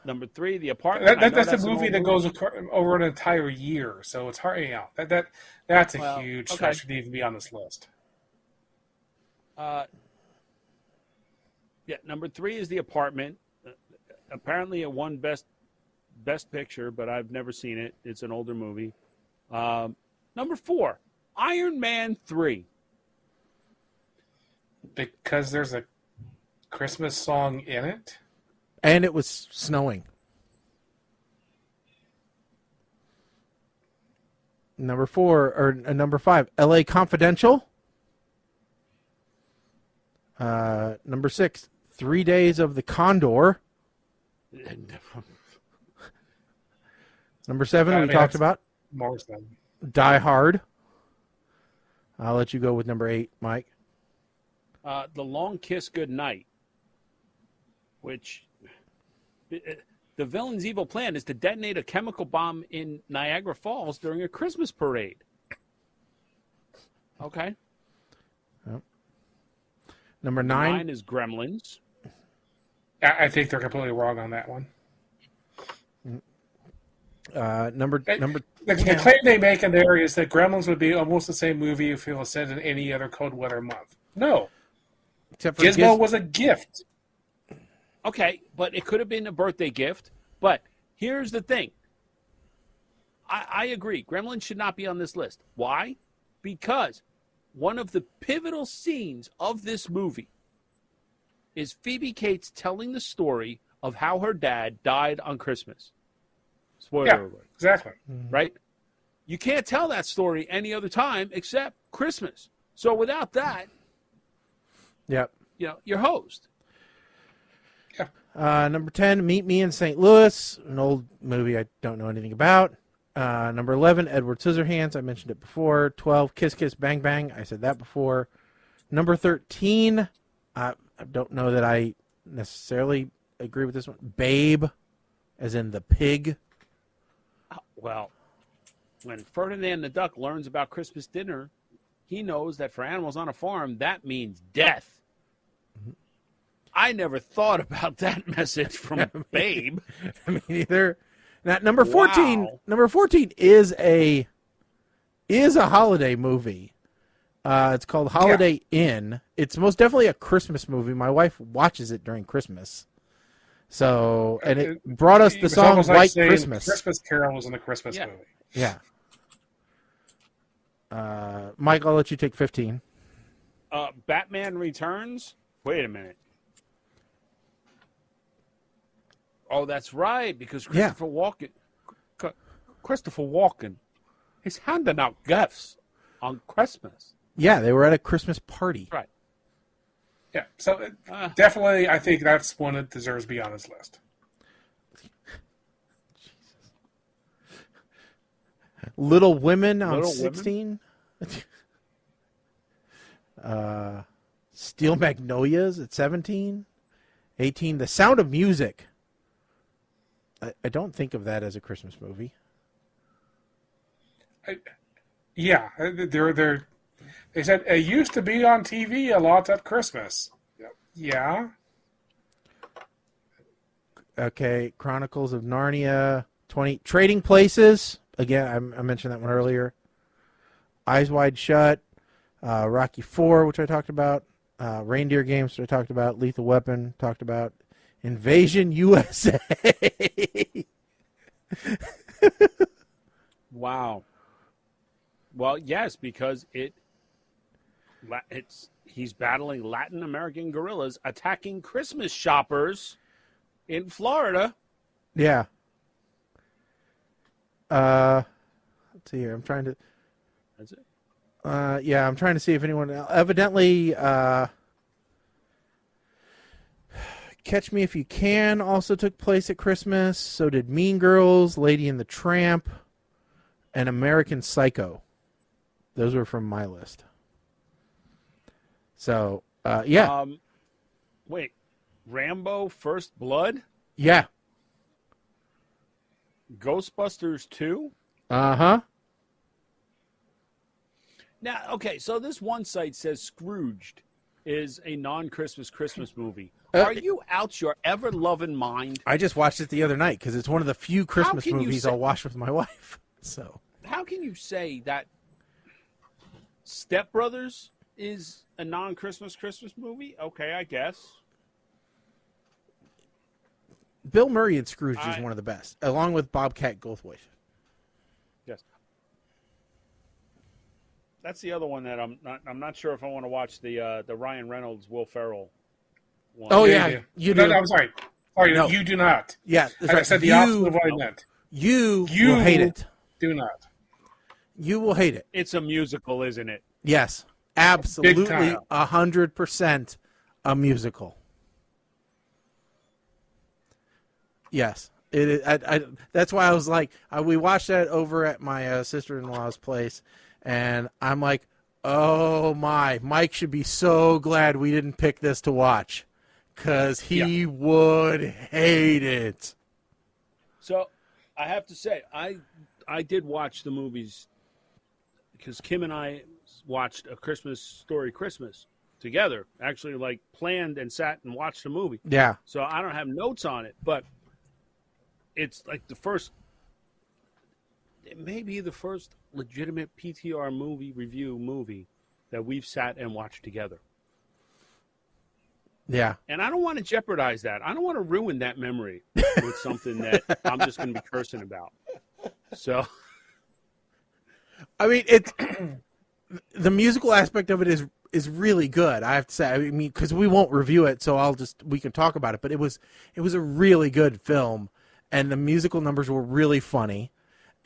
number three, The Apartment. I know that's a an movie old that goes over an entire year, so it's hard. That's a Well, huge okay. stretch to even be on this list. Yeah, number three is The Apartment. Apparently, it won best picture, but I've never seen it. It's an older movie. Number four, Iron Man 3. Because there's a Christmas song in it. And it was snowing. Number number 5, L.A. Confidential. Number 6, 3 Days of the Condor. Number 7, we talked about. Morrison. Die Hard. I'll let you go with number 8, Mike. The Long Kiss Goodnight, which the villain's evil plan is to detonate a chemical bomb in Niagara Falls during a Christmas parade. Okay. Yep. Number 9 is Gremlins. I think they're completely wrong on that one. Number The claim they make in there is that Gremlins would be almost the same movie if it was set in any other cold weather month. No. Except for Gizmo was a gift. Okay, but it could have been a birthday gift. But here's the thing. I agree. Gremlins should not be on this list. Why? Because one of the pivotal scenes of this movie is Phoebe Cates telling the story of how her dad died on Christmas. Spoiler alert. Exactly. Right? You can't tell that story any other time except Christmas. So without that, Yep. Your host. Yeah. Number 10, Meet Me in St. Louis, an old movie I don't know anything about. Number 11, Edward Scissorhands. I mentioned it before. 12, Kiss Kiss Bang Bang. I said that before. Number 13, I don't know that I necessarily agree with this one. Babe, as in the pig. Well, when Ferdinand the Duck learns about Christmas dinner, he knows that for animals on a farm, that means death. Mm-hmm. I never thought about that message from Babe. Me neither. Now, number 14 is a holiday movie. It's called Holiday Inn. It's most definitely a Christmas movie. My wife watches it during Christmas. So, and it brought us the song White Christmas. Christmas Carol was in the Christmas movie. Yeah. Mike, I'll let you take 15. Batman Returns? Wait a minute. Oh, that's right, because Christopher Walken is handing out gifts on Christmas. Yeah, they were at a Christmas party. Right. Yeah, so definitely I think that's one that deserves to be on this list. Little Women on 16. Steel Magnolias at 17. 18, The Sound of Music. I don't think of that as a Christmas movie. They said it used to be on TV a lot at Christmas. Yeah. Okay, Chronicles of Narnia. 20, Trading Places. Again, I mentioned that one earlier. Eyes Wide Shut. Rocky IV, which I talked about. Reindeer Games, which I talked about. Lethal Weapon, talked about. Invasion USA. Wow. Well, yes, because he's battling Latin American guerrillas attacking Christmas shoppers in Florida. Yeah. Let's see here. I'm trying to. That's it. Yeah, I'm trying to see if anyone evidently. Catch Me If You Can also took place at Christmas. So did Mean Girls, Lady and the Tramp, and American Psycho. Those were from my list. So, yeah. Wait, Rambo First Blood? Yeah. Ghostbusters 2? Uh-huh. Now, okay, so this one site says Scrooged is a non-Christmas Christmas movie. Are you out your ever-loving mind? I just watched it the other night because it's one of the few Christmas movies I'll watch with my wife. So, how can you say that Step Brothers is a non-Christmas Christmas movie? Okay, I guess. Bill Murray in Scrooge is one of the best, along with Bobcat Goldthwait. Yes. That's the other one that I'm not sure if I want to watch the Ryan Reynolds, Will Ferrell one. Oh yeah, you do. No, I'm sorry. Sorry, no. You do not. Yeah, I said the opposite of what I meant. You will hate it. Do not. You will hate it. It's a musical, isn't it? Yes, absolutely, 100% a musical. Yes, It is. That's why I was like, we watched that over at my sister-in-law's place, and I'm like, oh my, Mike should be so glad we didn't pick this to watch, because he would hate it. So I have to say, I did watch the movies because Kim and I watched A Christmas Story Christmas together. Actually, like planned and sat and watched the movie. Yeah. So I don't have notes on it, but it's like it may be the first legitimate PTR review movie that we've sat and watched together. Yeah. And I don't want to jeopardize that. I don't want to ruin that memory with something that I'm just going to be cursing about. So, I mean, it's the musical aspect of it is really good. I have to say. I mean, because we won't review it, so we can talk about it. But it was a really good film, and the musical numbers were really funny.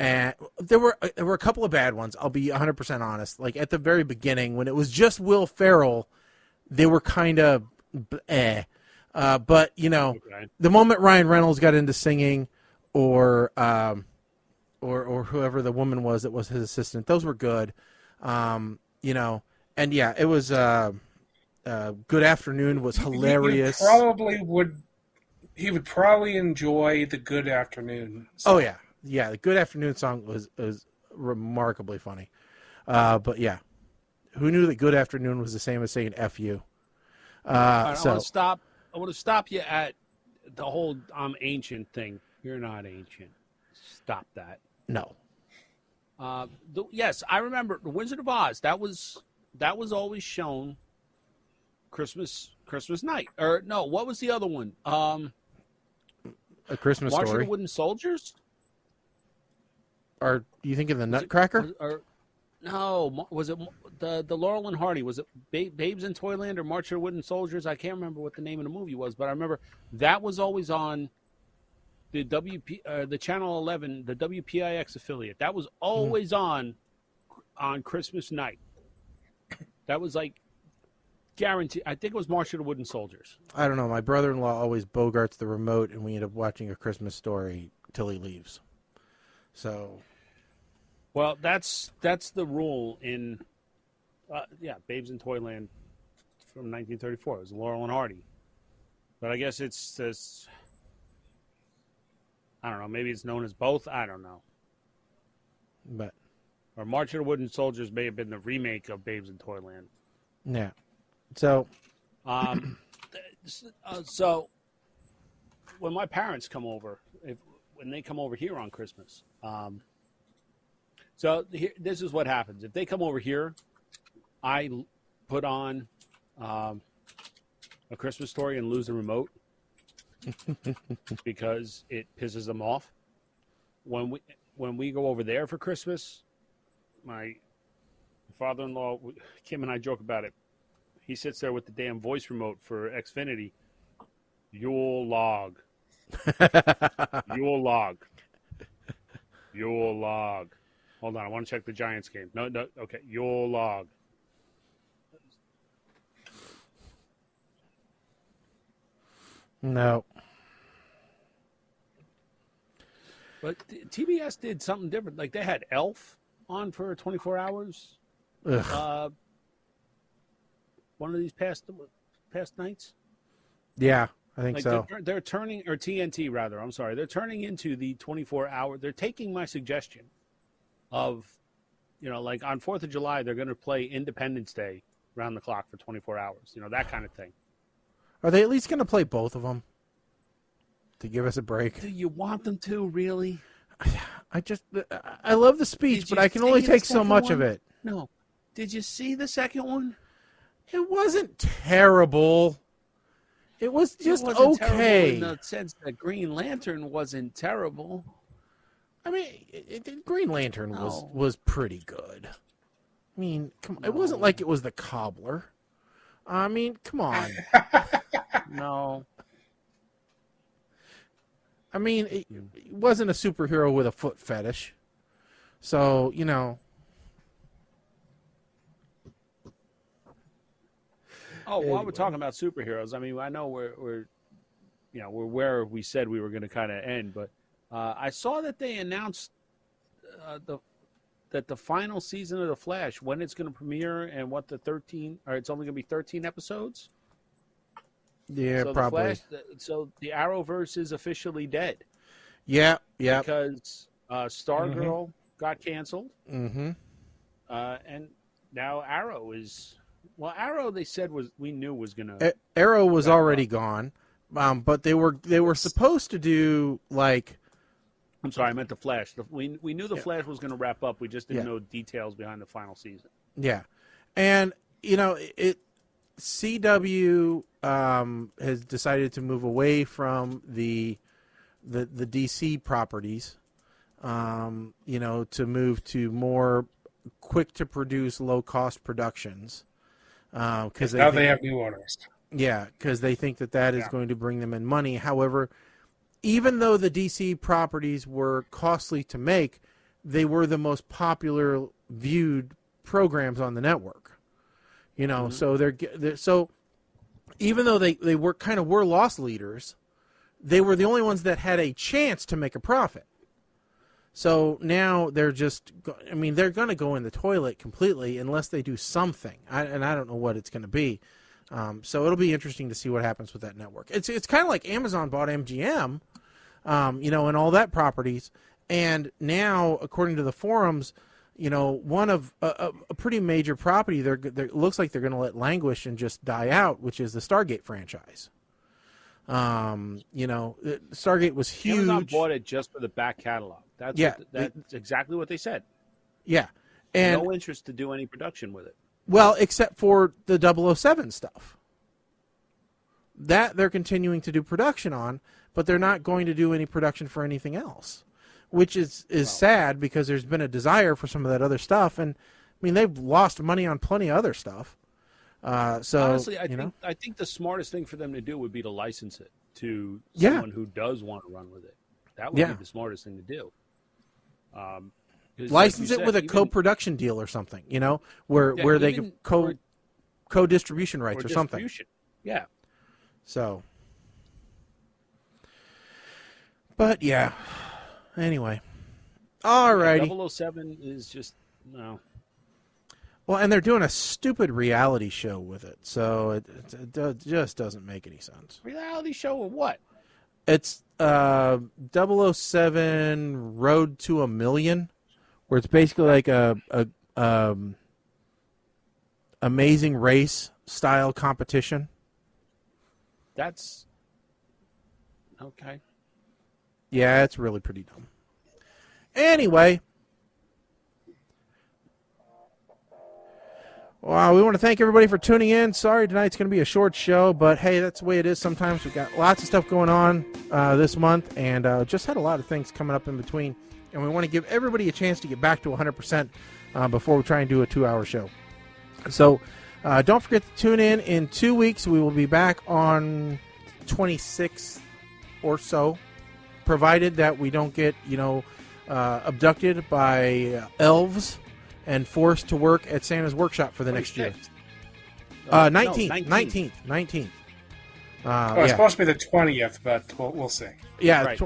And there were a couple of bad ones. I'll be 100% honest. Like at the very beginning, when it was just Will Ferrell, they were kind of but the moment Ryan Reynolds got into singing, or whoever the woman was that was his assistant, those were good. And yeah, it was Good Afternoon was hilarious. He would probably enjoy the Good Afternoon song. Oh yeah, the Good Afternoon song was remarkably funny. But yeah, who knew that Good Afternoon was the same as saying F you? I want to stop you at the whole I'm ancient thing. You're not ancient. Stop that. No. Yes, I remember The Wizard of Oz. That was always shown Christmas night. Or no, what was the other one? A Christmas March Story. of the Wooden Soldiers? Are you thinking the Nutcracker? No, was it the Laurel and Hardy? Was it Babes in Toyland or March of the Wooden Soldiers? I can't remember what the name of the movie was, but I remember that was always on the the Channel 11, the WPIX affiliate. That was always on Christmas night. That was like guaranteed. I think it was March of the Wooden Soldiers. I don't know. My brother-in-law always bogarts the remote, and we end up watching A Christmas Story till he leaves. So, well, that's the rule in Babes in Toyland from 1934. It was Laurel and Hardy, but I guess it's this. I don't know. Maybe it's known as both. I don't know. Or March of the Wooden Soldiers may have been the remake of Babes in Toyland. Yeah. So, so when my parents come over, when they come over here on Christmas, this is what happens. If they come over here, I put on A Christmas Story and lose the remote because it pisses them off. When we go over there for Christmas, my father-in-law, Kim and I joke about it. He sits there with the damn voice remote for Xfinity. Yule log. Yule log. Yule log. Hold on, I want to check the Giants game. No, okay. Yule log. no. But TBS did something different. Like they had Elf on for 24 hours. One of these past nights. Yeah, I think like so. They're turning, or TNT rather. I'm sorry. They're turning into the 24-hour. They're taking my suggestion of, like on 4th of July, they're going to play Independence Day around the clock for 24 hours. That kind of thing. Are they at least going to play both of them to give us a break? Do you want them to, really? I love the speech, but I can only take so much of it. No. Did you see the second one? It wasn't terrible. It was just wasn't okay. In the sense that Green Lantern wasn't terrible. I mean, Green Lantern was pretty good. I mean, come on. It wasn't like it was the Cobbler. I mean, come on. No. I mean, it wasn't a superhero with a foot fetish. So, Oh, while we're talking about superheroes, I mean, I know we're where we said we were going to kind of end, but I saw that they announced that the final season of The Flash, when it's going to premiere, and what it's only going to be 13 episodes. Yeah, so probably. So the Arrowverse is officially dead. Yeah. Because Stargirl got canceled. Mm-hmm. And now Arrow is... Well, Arrow, they said, we knew was going to... Arrow was already gone, but they were supposed to do, like... I'm sorry, I meant The Flash. We knew The Flash was going to wrap up. We just didn't know details behind the final season. Yeah. And, CW has decided to move away from the DC properties, to move to more quick-to-produce, low-cost productions. Because now they have new owners. Yeah, because they think that is going to bring them in money. However, even though the DC properties were costly to make, they were the most popular viewed programs on the network. So so even though they were loss leaders, they were the only ones that had a chance to make a profit. So now they're they're going to go in the toilet completely unless they do something. I don't know what it's going to be. So it'll be interesting to see what happens with that network. It's kind of like Amazon bought MGM, and all that properties. And now, according to the forums, one of a pretty major property it looks like they're going to let languish and just die out, which is the Stargate franchise. Stargate was huge. Amazon bought it just for the back catalog. That's exactly what they said. Yeah. And no interest to do any production with it. Well, except for the 007 stuff. That they're continuing to do production on, but they're not going to do any production for anything else, which is sad because there's been a desire for some of that other stuff. And, they've lost money on plenty of other stuff. So honestly, I think the smartest thing for them to do would be to license it to someone who does want to run with it. That would be the smartest thing to do. License it with a co-production deal or something, where they give co-distribution rights or something. Yeah. So, but yeah. Anyway, all righty. 007 is just no. Well, and they're doing a stupid reality show with it, so it just doesn't make any sense. Reality show of what? It's 007 Road to a Million, where it's basically like a Amazing Race style competition. That's okay. Yeah, it's really pretty dumb. Anyway. Wow, we want to thank everybody for tuning in. Sorry tonight's going to be a short show, but hey, that's the way it is sometimes. We've got lots of stuff going on this month, and just had a lot of things coming up in between. And we want to give everybody a chance to get back to 100% before we try and do a 2-hour show. So don't forget to tune in 2 weeks. We will be back on 26th or so, provided that we don't get, abducted by elves and forced to work at Santa's workshop for the next year. 19th. It's supposed to be the 20th, but we'll see. Yeah, right.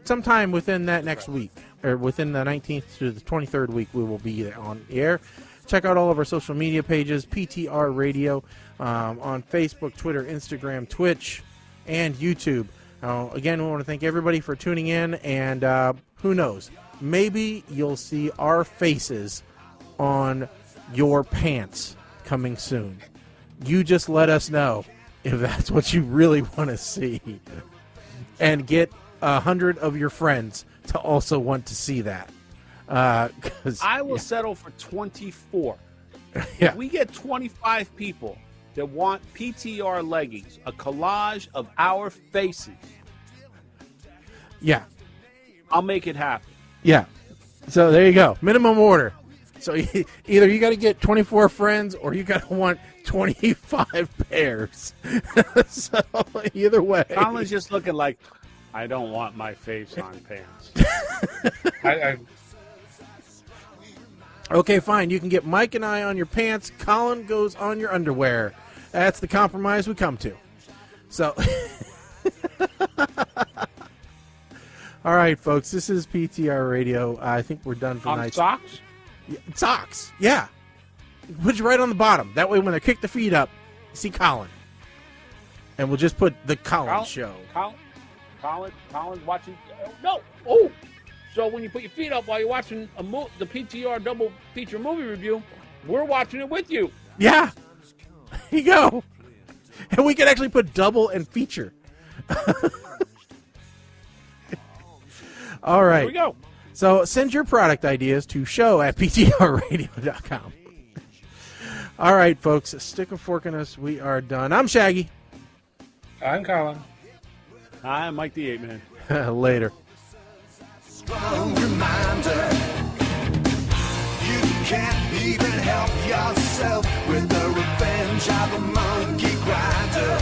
Sometime within that next week, or within the 19th to the 23rd week, we will be on the air. Check out all of our social media pages, PTR Radio, on Facebook, Twitter, Instagram, Twitch, and YouTube. Again, we want to thank everybody for tuning in, and who knows, maybe you'll see our faces on your pants coming soon. You just let us know if that's what you really want to see. And get 100 of your friends to also want to see that. I will settle for 24. Yeah. If we get 25 people that want PTR leggings, a collage of our faces, yeah, I'll make it happen. Yeah. So there you go. Minimum order. So either you got to get 24 friends or you got to want 25 pairs. So either way. Colin's just looking like, I don't want my face on pants. Okay, fine. You can get Mike and I on your pants. Colin goes on your underwear. That's the compromise we come to. So, All right, folks, this is PTR Radio. I think we're done for On tonight. socks? Socks, yeah. Put you right on the bottom. That way when they kick the feet up, you see Colin. And we'll just put the Colin Show. Colin's watching. No! Oh! So when you put your feet up while you're watching the PTR double feature movie review, we're watching it with you. Yeah. There you go. And we can actually put double and feature. All right. Here we go. So send your product ideas to show@ptrradio.com. All right, folks. Stick a fork in us. We are done. I'm Shaggy. I'm Colin. I'm Mike the 8-Man. Later. Strong reminder, you can't even help yourself with the revenge of a monkey grinder.